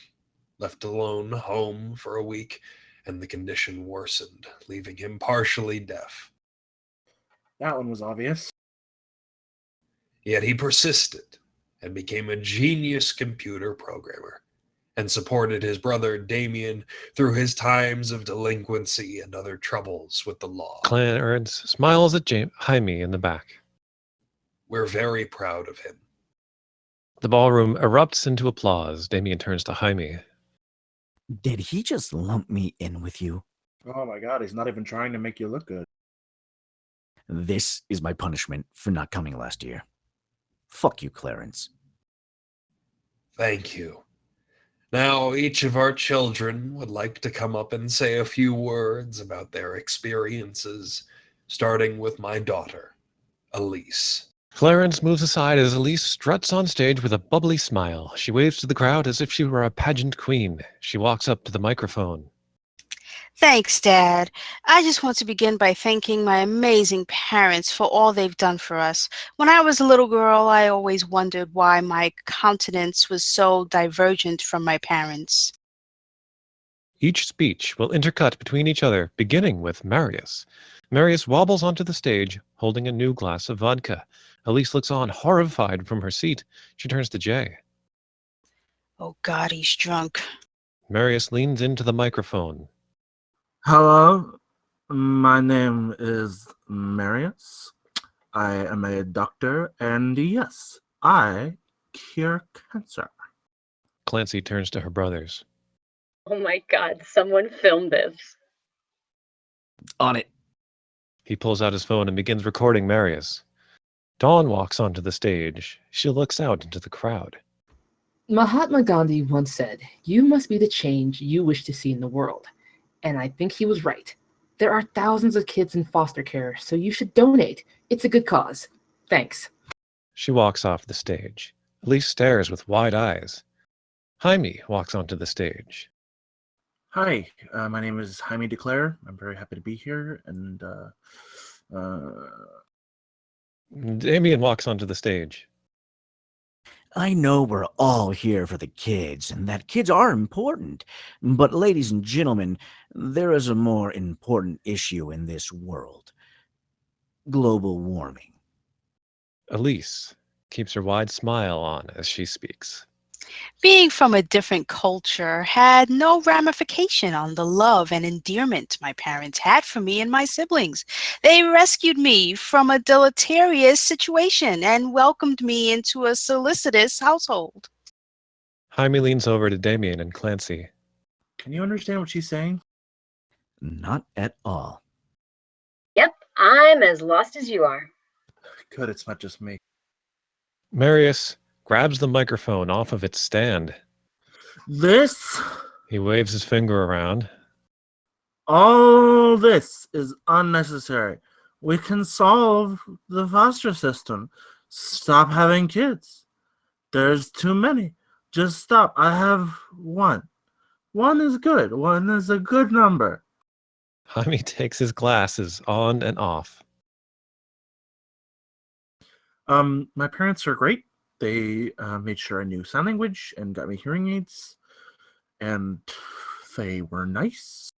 left alone home for a week, and the condition worsened, leaving him partially deaf. That one was obvious. Yet he persisted and became a genius computer programmer and supported his brother Damien through his times of delinquency and other troubles with the law. Clarence smiles at Jaime in the back. We're very proud of him. The ballroom erupts into applause. Damien turns to Jaime. Did he just lump me in with you? Oh my god, he's not even trying to make you look good. This is my punishment for not coming last year. Fuck you, Clarence. Thank you. Now, each of our children would like to come up and say a few words about their experiences, starting with my daughter, Elise. Clarence moves aside as Elise struts on stage with a bubbly smile. She waves to the crowd as if she were a pageant queen. She walks up to the microphone. Thanks, Dad. I just want to begin by thanking my amazing parents for all they've done for us. When I was a little girl, I always wondered why my countenance was so divergent from my parents. Each speech will intercut between each other, beginning with Marius. Marius wobbles onto the stage, holding a new glass of vodka. Elise looks on, horrified from her seat. She turns to Jay. Oh God, he's drunk. Marius leans into the microphone. Hello, my name is Marius. I am a doctor, and yes, I cure cancer. Clancy turns to her brothers. Oh my god, someone filmed this. On it. He pulls out his phone and begins recording Marius. Dawn walks onto the stage. She looks out into the crowd. Mahatma Gandhi once said, "You must be the change you wish to see in the world." And I think he was right. There are thousands of kids in foster care, so you should donate. It's a good cause. Thanks. She walks off the stage. Elise stares with wide eyes. Jaime walks onto the stage. Hi, my name is Jaime Declairs. I'm very happy to be here, and Damien walks onto the stage. I know we're all here for the kids, and that kids are important. But ladies and gentlemen, there is a more important issue in this world. Global warming. Elise keeps her wide smile on as she speaks. Being from a different culture had no ramification on the love and endearment my parents had for me and my siblings. They rescued me from a deleterious situation and welcomed me into a solicitous household. Jaime leans over to Damien and Clancy. can you understand what she's saying? Not at all. Yep, I'm as lost as you are. Good, it's not just me. Marius grabs the microphone off of its stand. This, He waves his finger around. all this is unnecessary. We can solve the foster system. Stop having kids. There's too many. Just stop. I have one. One is good. One is a good number. Jaime takes his glasses on and off. My parents are great. They made sure I knew sign language and got me hearing aids, and they were nice.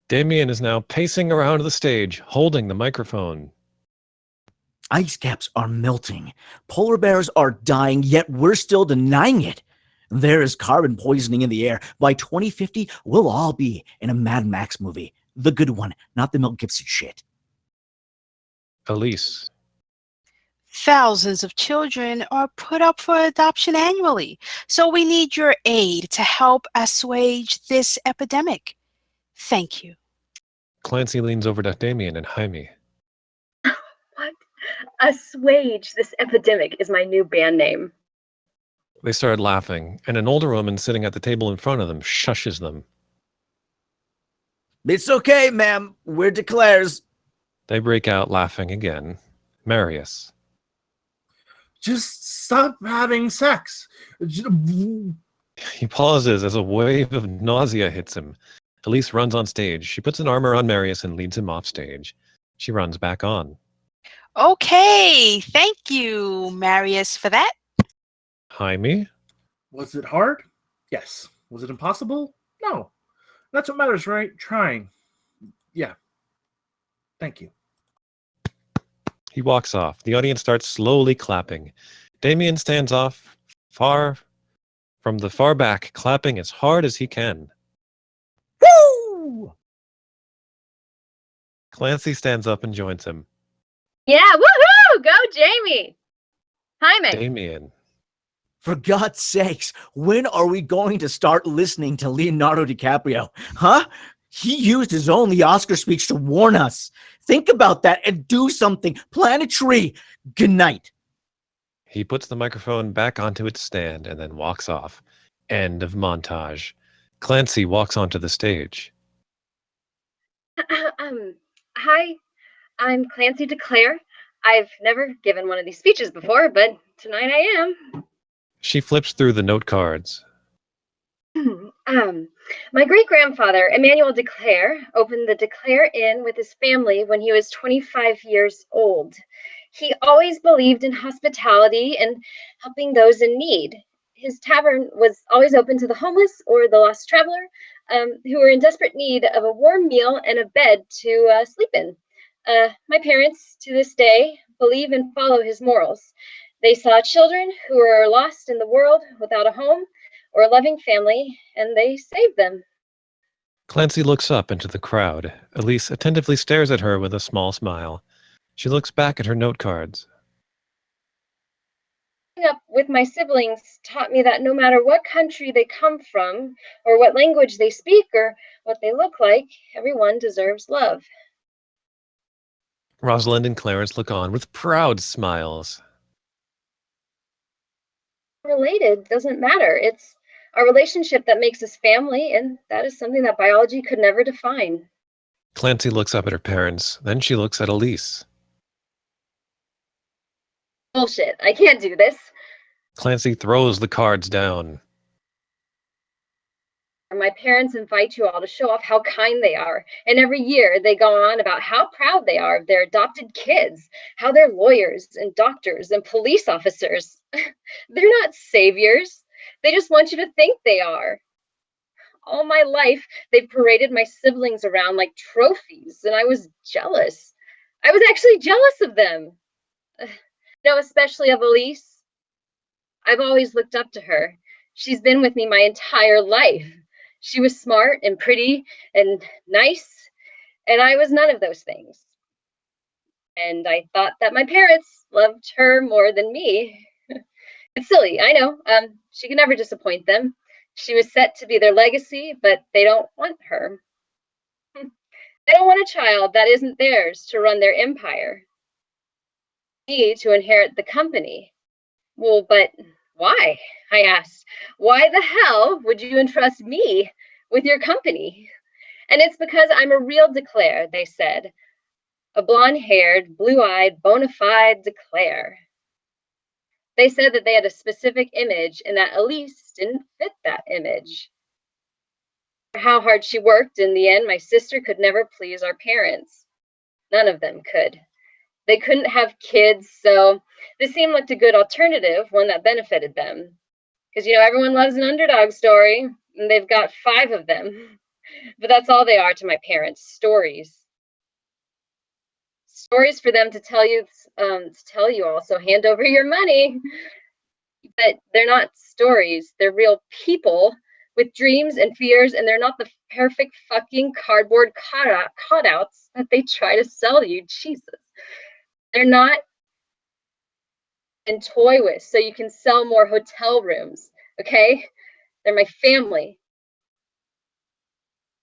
Damien is now pacing around the stage, holding the microphone. Ice caps are melting. Polar bears are dying, yet we're still denying it. There is carbon poisoning in the air. By 2050, we'll all be in a Mad Max movie. The good one, not the Mel Gibson shit. Elise. Thousands of children are put up for adoption annually, so we need your aid to help assuage this epidemic. Thank you. Clancy leans over to Damien and Jaime. What? Assuage this epidemic is my new band name. They started laughing, and an older woman sitting at the table in front of them shushes them. It's okay, ma'am. We're Declairs. They break out laughing again. Marius. Just stop having sex. He pauses as a wave of nausea hits him. Elise runs on stage. She puts an arm around Marius and leads him off stage. She runs back on. Okay, thank you, Marius, for that. Jaime? Was it hard? Yes. Was it impossible? No. That's what matters, right? Trying. Yeah. Thank you. He walks off. The audience starts slowly clapping. Damien stands off far from the far back, clapping as hard as he can. Woo! Clancy stands up and joins him. Yeah, woohoo! Go, Jamie! Jaime. Damien. For God's sakes, when are we going to start listening to Leonardo DiCaprio? Huh? He used his only Oscar speech to warn us. Think about that and do something. Plant a tree. Good night. He puts the microphone back onto its stand and then walks off. End of montage. Clancy walks onto the stage. Hi, I'm Clancy Declair. I've never given one of these speeches before, but tonight I am. She flips through the note cards. My great-grandfather, Emmanuel Declair, opened the Declair Inn with his family when he was 25 years old. He always believed in hospitality and helping those in need. His tavern was always open to the homeless or the lost traveler who were in desperate need of a warm meal and a bed to sleep in. My parents, to this day, believe and follow his morals. They saw children who were lost in the world without a home or a loving family, and they saved them. Clancy looks up into the crowd. Elise attentively stares at her with a small smile. She looks back at her note cards. Growing up with my siblings taught me that no matter what country they come from, or what language they speak, or what they look like, everyone deserves love. Rosalind and Clarence look on with proud smiles. Related doesn't matter. It's our relationship that makes us family, and that is something that biology could never define. Clancy looks up at her parents. Then she looks at Elise. Bullshit. I can't do this. Clancy throws the cards down. My parents invite you all to show off how kind they are. And every year they go on about how proud they are of their adopted kids, how they're lawyers and doctors and police officers. They're not saviors. They just want you to think they are. All my life, they've paraded my siblings around like trophies, and I was jealous. I was actually jealous of them. Especially of Elise. I've always looked up to her. She's been with me my entire life. She was smart and pretty and nice, and I was none of those things. And I thought that my parents loved her more than me. It's silly, I know. She could never disappoint them. She was set to be their legacy, but they don't want her. They don't want a child that isn't theirs to run their empire. Me to inherit the company. Well, but why? I asked. Why the hell would you entrust me with your company? And it's because I'm a real Declair, they said. A blonde-haired, blue-eyed, bona fide Declair. They said that they had a specific image and that Elise didn't fit that image. How hard she worked, in the end, my sister could never please our parents. None of them could. They couldn't have kids, so this seemed like a good alternative, one that benefited them. Because, everyone loves an underdog story, and they've got 5 of them. But that's all they are to my parents, stories. Stories for them to tell you all, so hand over your money. But they're not stories. They're real people with dreams and fears, and they're not the perfect fucking cardboard cutouts that they try to sell you. Jesus. They're not and toy with so you can sell more hotel rooms, okay? They're my family.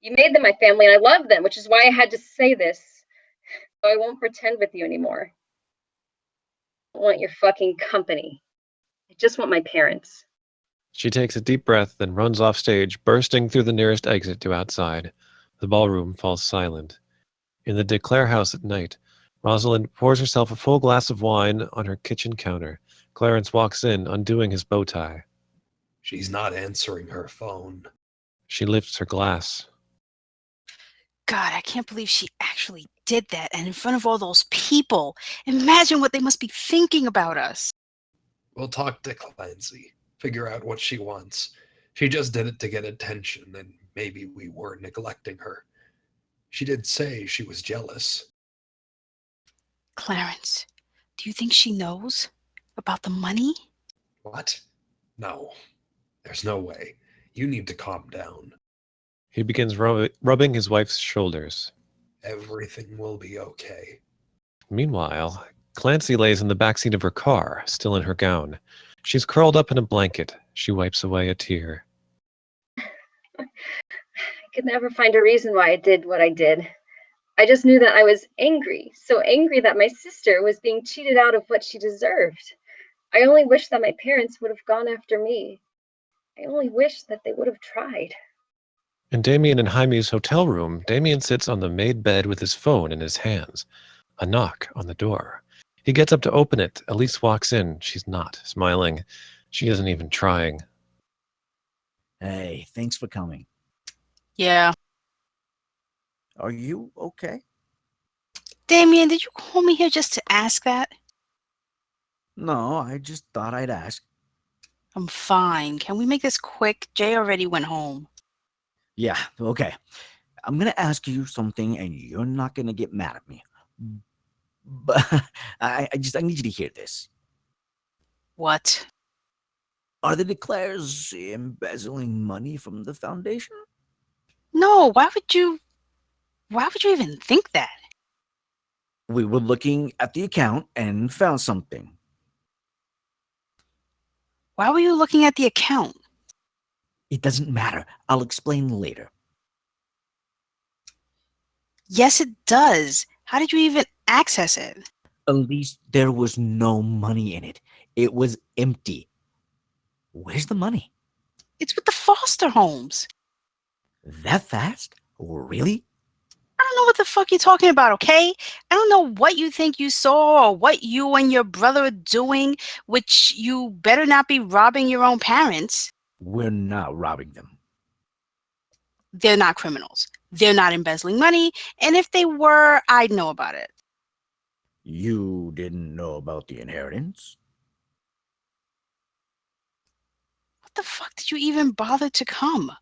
You made them my family, and I love them, which is why I had to say this. So I won't pretend with you anymore. I don't want your fucking company. I just want my parents. She takes a deep breath, then runs off stage, bursting through the nearest exit to outside. The ballroom falls silent. In the Declare house at night, Rosalind pours herself a full glass of wine on her kitchen counter. Clarence walks in, undoing his bow tie. She's not answering her phone. She lifts her glass. God, I can't believe she actually did that, and in front of all those people. Imagine what they must be thinking about us. We'll talk to Clancy, figure out what she wants. She just did it to get attention, and maybe we were neglecting her. She did say she was jealous. Clarence, do you think she knows about the money? What? No. There's no way. You need to calm down. He begins rubbing his wife's shoulders. Everything will be okay. Meanwhile, Clancy lays in the backseat of her car, still in her gown. She's curled up in a blanket. She wipes away a tear. I could never find a reason why I did what I did. I just knew that I was angry, so angry that my sister was being cheated out of what she deserved. I only wish that my parents would have gone after me. I only wish that they would have tried. In Damien and Jaime's hotel room, Damien sits on the made bed with his phone in his hands. A knock on the door. He gets up to open it. Elise walks in. She's not smiling. She isn't even trying. Hey, thanks for coming. Yeah. Are you okay? Damien, did you call me here just to ask that? No, I just thought I'd ask. I'm fine. Can we make this quick? Jay already went home. Yeah, okay. I'm gonna ask you something and you're not gonna get mad at me. But I need you to hear this. What? Are the Declairs embezzling money from the foundation? No, why would you even think that? We were looking at the account and found something. Why were you looking at the account? It doesn't matter. I'll explain later. Yes, it does. How did you even access it? At least there was no money in it. It was empty. Where's the money? It's with the foster homes. That fast? Really? I don't know what the fuck you're talking about, okay? I don't know what you think you saw or what you and your brother are doing, which you better not be robbing your own parents. We're not robbing them. They're not criminals. They're not embezzling money, and if they were, I'd know about it. You didn't know about the inheritance? What the fuck did you even bother to come?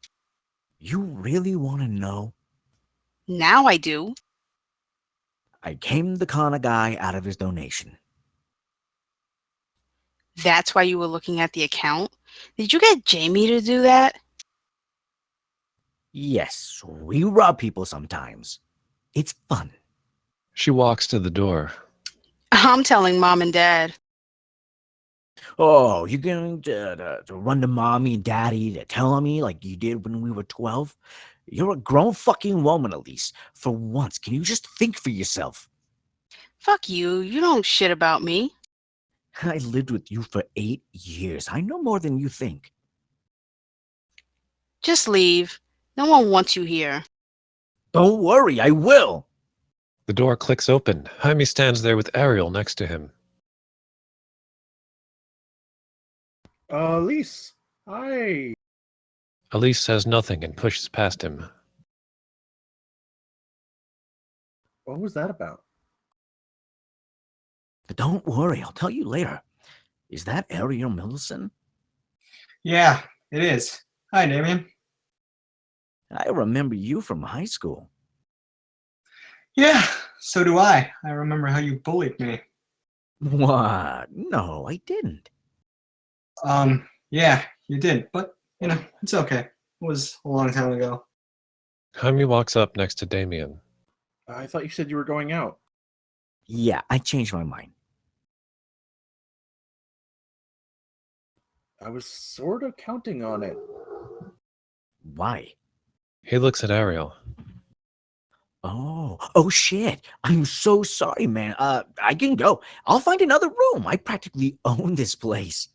You really want to know? Now I do. I came to con a guy out of his donation. That's why you were looking at the account? Did you get Jamie to do that? Yes, we rob people sometimes. It's fun. She walks to the door. I'm telling Mom and Dad. Oh, you're going to run to mommy and daddy to tell me like you did when we were 12? You're a grown fucking woman, Elise. For once, can you just think for yourself? Fuck you. You don't shit about me. I lived with you for 8 years. I know more than you think. Just leave. No one wants you here. Don't worry, I will. The door clicks open. Jaime stands there with Ariel next to him. Elise, hi. Elise says nothing and pushes past him. What was that about? Don't worry, I'll tell you later. Is that Ariel Millicent? Yeah, it is. Hi, Damien. I remember you from high school. Yeah, so do I. I remember how you bullied me. What? No, I didn't. Yeah, you did, but, it's okay. It was a long time ago. Jaime walks up next to Damien. I thought you said you were going out. Yeah, I changed my mind. I was sort of counting on it. Why? He looks at Ariel. Oh shit. I'm so sorry, man. I can go. I'll find another room. I practically own this place.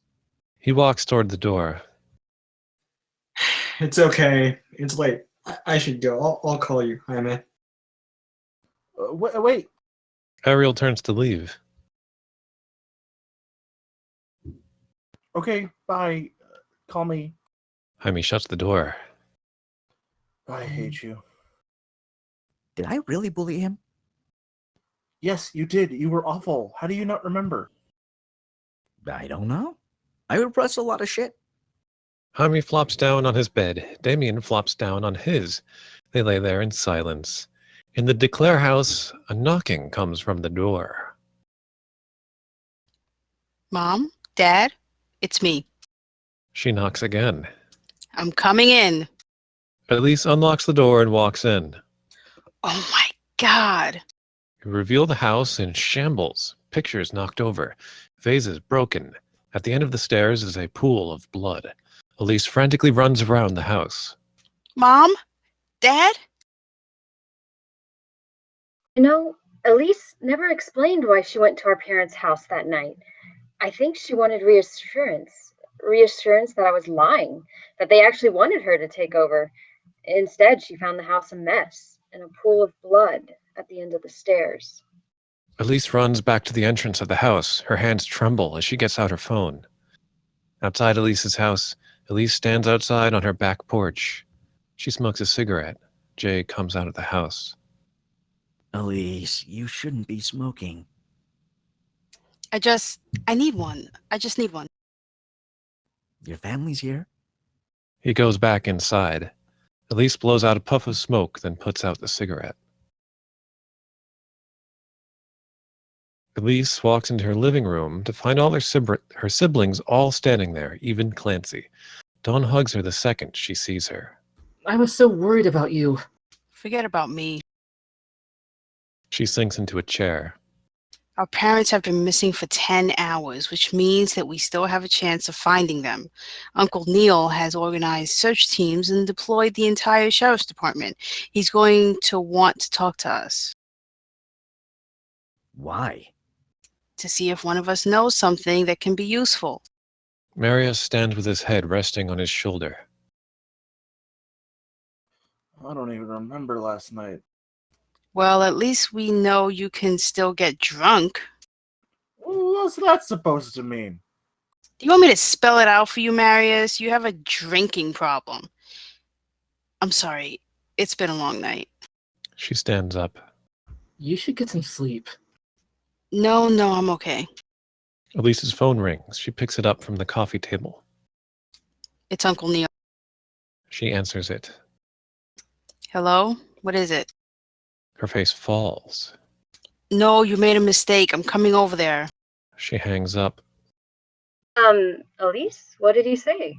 He walks toward the door. It's okay. It's late. I should go. I'll call you, Jaime. Wait. Ariel turns to leave. Okay, bye. Call me. Jaime shuts the door. I hate you. Did I really bully him? Yes, you did. You were awful. How do you not remember? I don't know. I repress a lot of shit. Jaime flops down on his bed. Damien flops down on his. They lay there in silence. In the Declare house, a knocking comes from the door. Mom? Dad? It's me. She knocks again. I'm coming in. Elise unlocks the door and walks in. Oh my God. You reveal the house in shambles. Pictures knocked over. Vases broken. At the end of the stairs is a pool of blood. Elise frantically runs around the house. Mom? Dad? You know, Elise never explained why she went to our parents' house that night. I think she wanted reassurance. Reassurance that I was lying, that they actually wanted her to take over. Instead, she found the house a mess and a pool of blood at the end of the stairs. Elise runs back to the entrance of the house. Her hands tremble as she gets out her phone. Outside Elise's house, Elise stands outside on her back porch. She smokes a cigarette. Jay comes out of the house. Elise, you shouldn't be smoking. I need one. I just need one. Your family's here? He goes back inside. Elise blows out a puff of smoke, then puts out the cigarette. Elise walks into her living room to find all her siblings all standing there, even Clancy. Dawn hugs her the second she sees her. I was so worried about you. Forget about me. She sinks into a chair. Our parents have been missing for 10 hours, which means that we still have a chance of finding them. Uncle Neil has organized search teams and deployed the entire sheriff's department. He's going to want to talk to us Why? to see if one of us knows something that can be useful. Marius stands with his head resting on his shoulder. I don't even remember last night. Well, at least we know you can still get drunk. What's that supposed to mean? Do you want me to spell it out for you, Marius? You have a drinking problem. I'm sorry. It's been a long night. She stands up. You should get some sleep. No, I'm okay. Elise's phone rings. She picks it up from the coffee table. It's Uncle Neil. She answers it. Hello? What is it? Her face falls. No, you made a mistake. I'm coming over there. She hangs up. Elise, what did he say?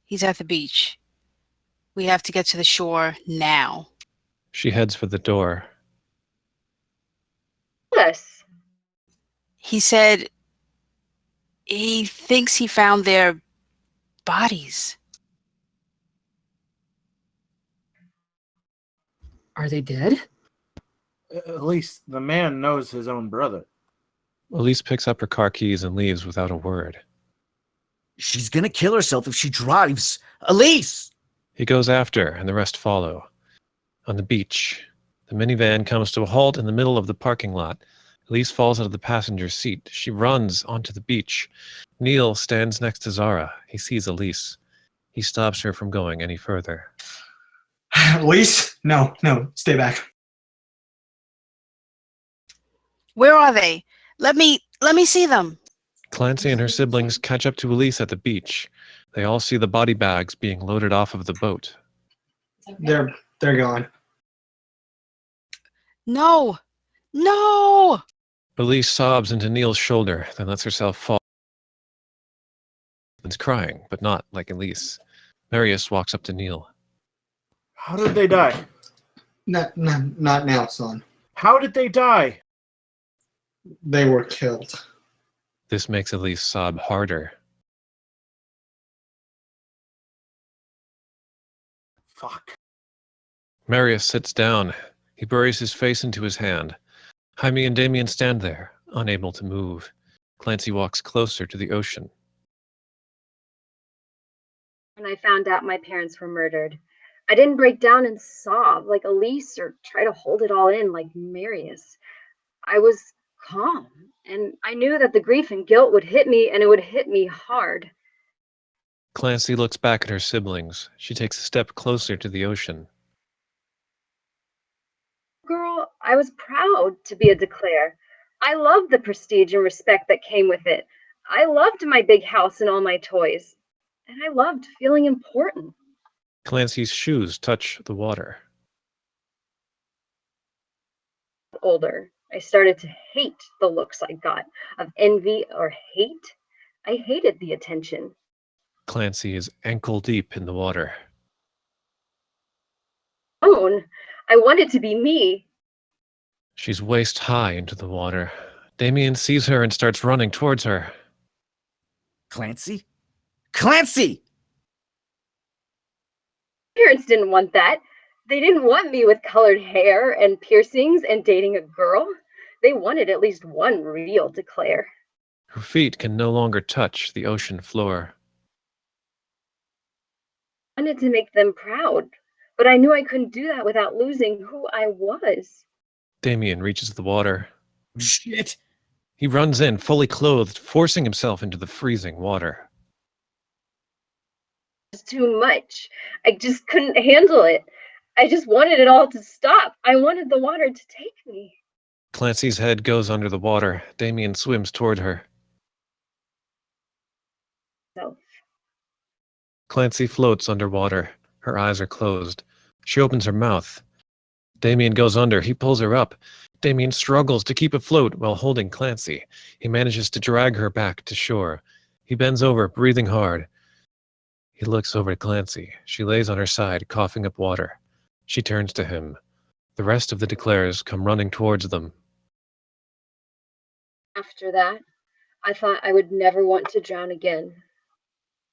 He's at the beach. We have to get to the shore now. She heads for the door. Yes. He said he thinks he found their bodies. Are they dead? At least the man knows his own brother. Elise picks up her car keys and leaves without a word. She's gonna kill herself if she drives. Elise! He goes after, and the rest follow. On the beach, the minivan comes to a halt in the middle of the parking lot. Elise falls out of the passenger seat. She runs onto the beach. Neil stands next to Zara. He sees Elise. He stops her from going any further. Elise? No, stay back. Where are they? Let me see them. Clancy and her siblings catch up to Elise at the beach. They all see the body bags being loaded off of the boat. They're gone. No! Elise sobs into Neil's shoulder, then lets herself fall. She's crying, but not like Elise. Marius walks up to Neil. How did they die? Not now, son. How did they die? They were killed. This makes Elise sob harder. Fuck. Marius sits down. He buries his face into his hand. Jaime and Damien stand there, unable to move. Clancy walks closer to the ocean. When I found out my parents were murdered, I didn't break down and sob like Elise or try to hold it all in like Marius. I was calm, and I knew that the grief and guilt would hit me, and it would hit me hard. Clancy looks back at her siblings. She takes a step closer to the ocean. Girl, I was proud to be a Declare. I loved the prestige and respect that came with it. I loved my big house and all my toys. And I loved feeling important. Clancy's shoes touch the water. Older, I started to hate the looks I got of envy or hate. I hated the attention. Clancy is ankle deep in the water. I wanted to be me. She's waist high into the water. Damien sees her and starts running towards her. Clancy? Clancy! Parents didn't want that. They didn't want me with colored hair and piercings and dating a girl. They wanted at least one real Declare. Her feet can no longer touch the ocean floor. I wanted to make them proud, but I knew I couldn't do that without losing who I was. Damien reaches the water. Shit! He runs in, fully clothed, forcing himself into the freezing water. It was too much. I just couldn't handle it. I just wanted it all to stop. I wanted the water to take me. Clancy's head goes under the water. Damien swims toward her. So, Clancy floats underwater. Her eyes are closed. She opens her mouth. Damien goes under. He pulls her up. Damien struggles to keep afloat while holding Clancy. He manages to drag her back to shore. He bends over, breathing hard. He looks over at Clancy. She lays on her side, coughing up water. She turns to him. The rest of the Declairs come running towards them. after that, I thought I would never want to drown again.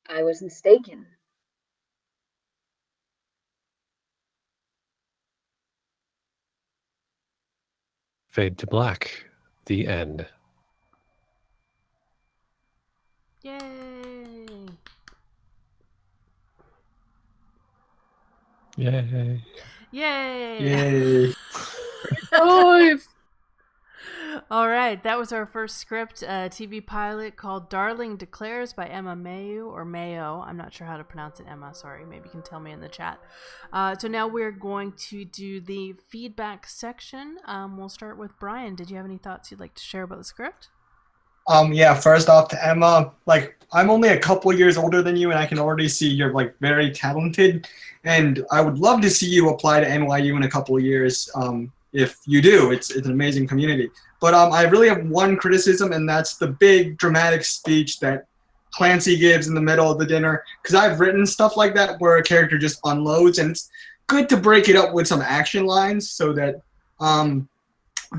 I was mistaken. Fade to black. The end. Yay! Yay. Yay! Yay. Nice. All right, that was our first script, TV pilot called Darling Declares by Emma Mayu, or Mayo. I'm not sure how to pronounce it, Emma. Sorry, maybe you can tell me in the chat. So now we're going to do the feedback section. We'll start with Brian. Did you have any thoughts you'd like to share about the script? Yeah, first off to Emma, I'm only a couple years older than you, and I can already see you're very talented, and I would love to see you apply to NYU in a couple of years. If you do, it's an amazing community. But I really have one criticism, and that's the big dramatic speech that Clancy gives in the middle of the dinner. Because I've written stuff like that where a character just unloads, and it's good to break it up with some action lines so that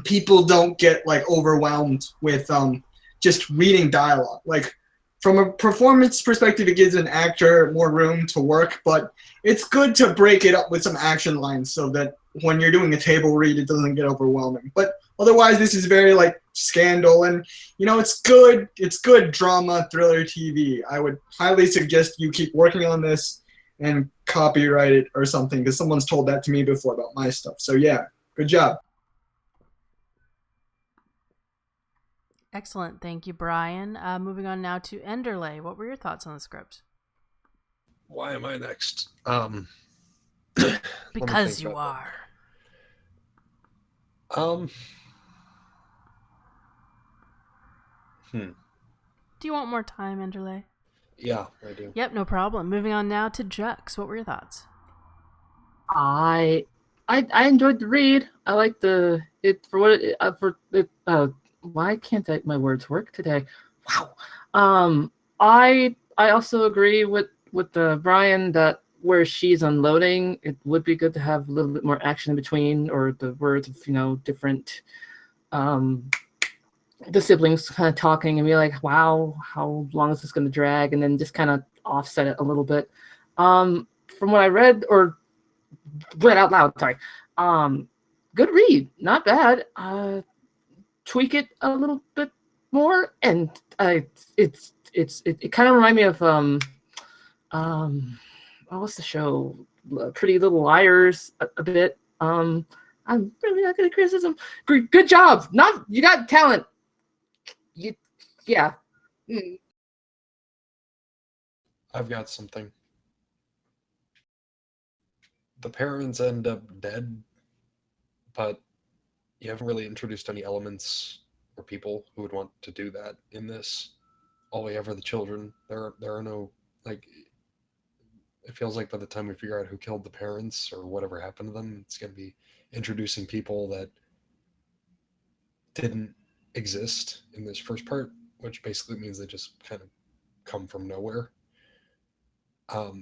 people don't get overwhelmed with just reading dialogue. From a performance perspective, it gives an actor more room to work, but it's good to break it up with some action lines so that when you're doing a table read, it doesn't get overwhelming. But otherwise, this is very Scandal, and it's good drama thriller TV. I would highly suggest you keep working on this and copyright it or something, because someone's told that to me before about my stuff. So yeah, good job. Excellent. Thank you, Brian. Moving on now to Enderley. What were your thoughts on the script? Why am I next? Because you are. Do you want more time, Enderley? Yeah, I do. Yep, no problem. Moving on now to Jux. What were your thoughts? I enjoyed the read. I liked it for what it for it. Why can't my words work today? Wow. I also agree with the Brian that where she's unloading, it would be good to have a little bit more action in between, or the words of different the siblings kind of talking and be like, wow, how long is this going to drag, and then just kind of offset it a little bit. From what I read, or read out loud. Sorry. Good read, not bad. Tweak it a little bit more, and it kind of remind me of what's the show? Pretty Little Liars a bit. I'm really not good at criticism. Good job. Not you got talent. Yeah. I've got something. The parents end up dead, but you haven't really introduced any elements or people who would want to do that in this. All we have are the children. There are no, like, it feels like by the time we figure out who killed the parents or whatever happened to them, it's going to be introducing people that didn't exist in this first part, which basically means they just kind of come from nowhere. I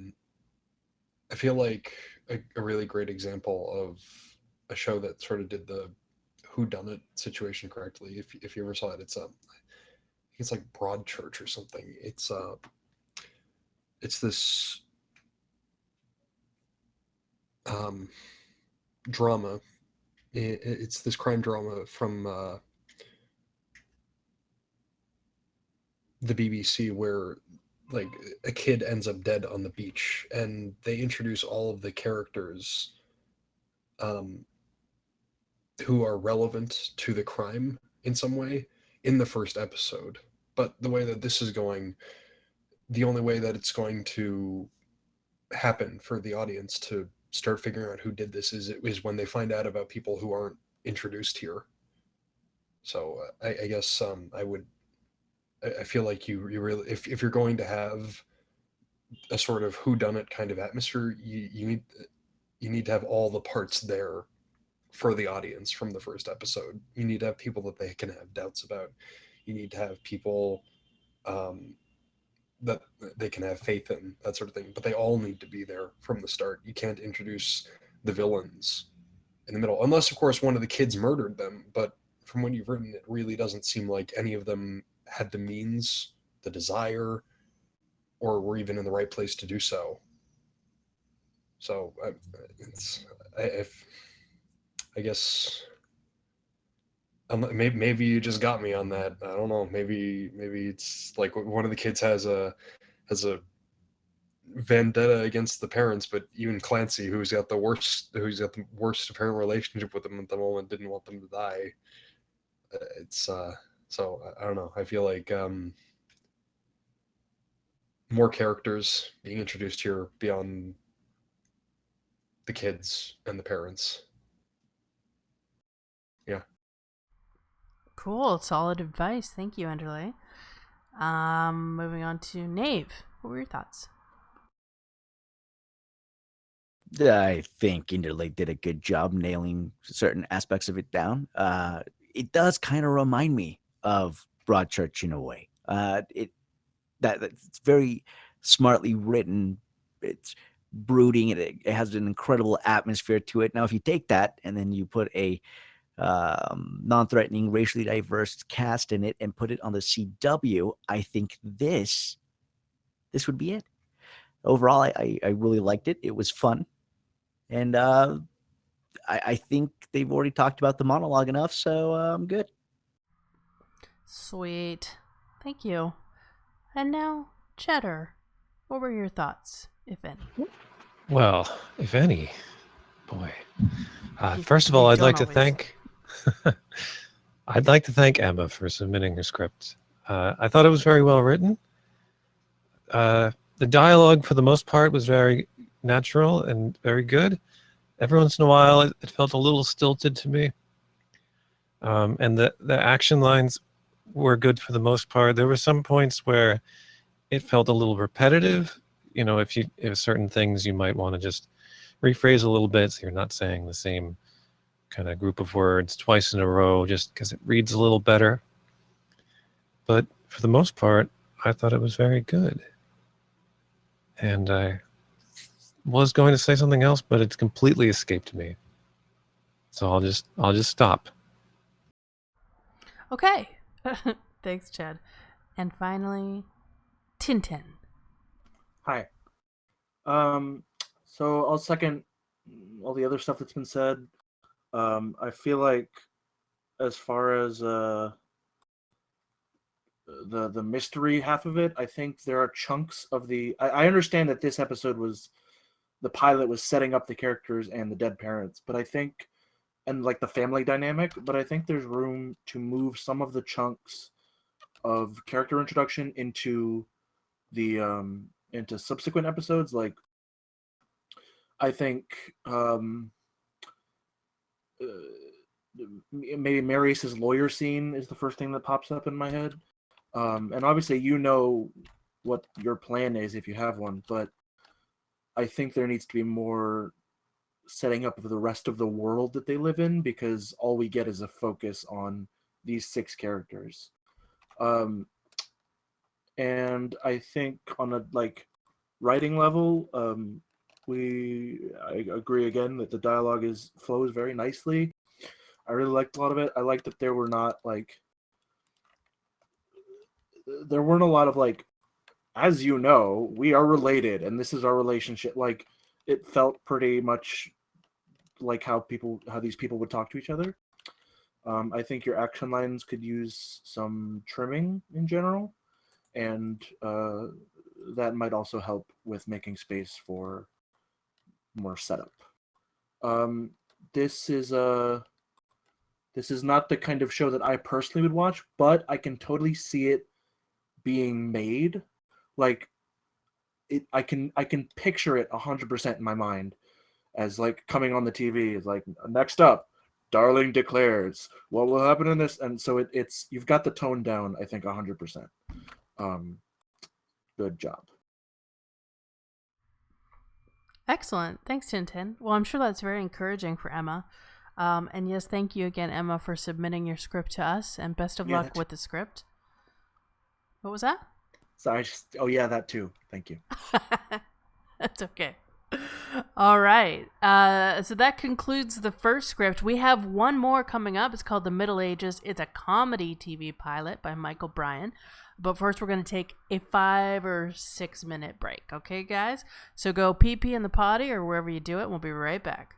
feel like a really great example of a show that sort of did the whodunit situation correctly. If you ever saw it, I think it's like Broadchurch or something. It's this drama. It's this crime drama from the BBC where like a kid ends up dead on the beach, and they introduce all of the characters who are relevant to the crime in some way in the first episode. But the way that this is going, the only way that it's going to happen for the audience to start figuring out who did this is when they find out about people who aren't introduced here. So I guess I feel like you really, if you're going to have a sort of whodunit kind of atmosphere, you need to have all the parts there for the audience from the first episode. You need to have people that they can have doubts about. You need to have people that they can have faith in, that sort of thing. But they all need to be there from the start. You can't introduce the villains in the middle, unless, of course, one of the kids murdered them. But from what you've written, it really doesn't seem like any of them had the means, the desire, or were even in the right place to do so. So I guess maybe you just got me on that. I don't know. Maybe it's like one of the kids has a vendetta against the parents, but even Clancy, who's got the worst apparent relationship with them at the moment, didn't want them to die. It's so I don't know. I feel like more characters being introduced here beyond the kids and the parents. Yeah. Cool. Solid advice. Thank you, Anderley. Moving on to Nave. What were your thoughts? I think Interlake did a good job nailing certain aspects of it down. It does kind of remind me of Broadchurch in a way. It's very smartly written. It's brooding. It has an incredible atmosphere to it. Now, if you take that and then you put a non-threatening, racially diverse cast in it and put it on the CW, I think this would be it. Overall, I really liked it. It was fun. And I think they've already talked about the monologue enough, so I'm good. Sweet. Thank you. And now, Cheddar. What were your thoughts, if any? Well, if any, boy. First of all, I'd like to thank Emma for submitting her script. I thought it was very well written. The dialogue, for the most part, was very natural and very good. Every once in a while, it felt a little stilted to me. And the action lines were good for the most part. There were some points where it felt a little repetitive. You know, if certain things you might want to just rephrase a little bit so you're not saying the same kind of group of words twice in a row just because it reads a little better. But for the most part, I thought it was very good. And I was going to say something else, but it's completely escaped me. So I'll just stop. Okay. Thanks, Chad. And finally, Tintin. Hi. So I'll second all the other stuff that's been said. I feel like as far as the mystery half of it, I think there are chunks of the. I understand that this episode was the pilot was setting up the characters and the dead parents, but I think and like the family dynamic, but I think there's room to move some of the chunks of character introduction the into subsequent episodes. Like I think maybe Marius's lawyer scene is the first thing that pops up in my head. And obviously, you know what your plan is if you have one, but I think there needs to be more setting up of the rest of the world that they live in, because all we get is a focus on these 6 characters. And I think on a writing level, I agree again that the dialogue flows very nicely. I really liked a lot of it. I liked that there weren't a lot of as you know, we are related and this is our relationship. It felt pretty much like how these people would talk to each other. I think your action lines could use some trimming in general, and that might also help with making space for more setup. This is not the kind of show that I personally would watch, but I can totally see it being made. I can picture it 100% in my mind as coming on the TV. Is next up, Darling Declares. What will happen in this? And so it's you've got the tone down, I think 100%. Good job. Excellent. Thanks, Tintin. Well, I'm sure that's very encouraging for Emma. And yes, thank you again, Emma, for submitting your script to us, and best of luck with the script. What was that? Sorry, that too. Thank you. That's okay. All right. So that concludes the first script. We have one more coming up. It's called The Middle Ages. It's a comedy TV pilot by Michael Bryan. But first, we're going to take a 5 or 6 minute break. Okay, guys? So go pee in the potty or wherever you do it. We'll be right back.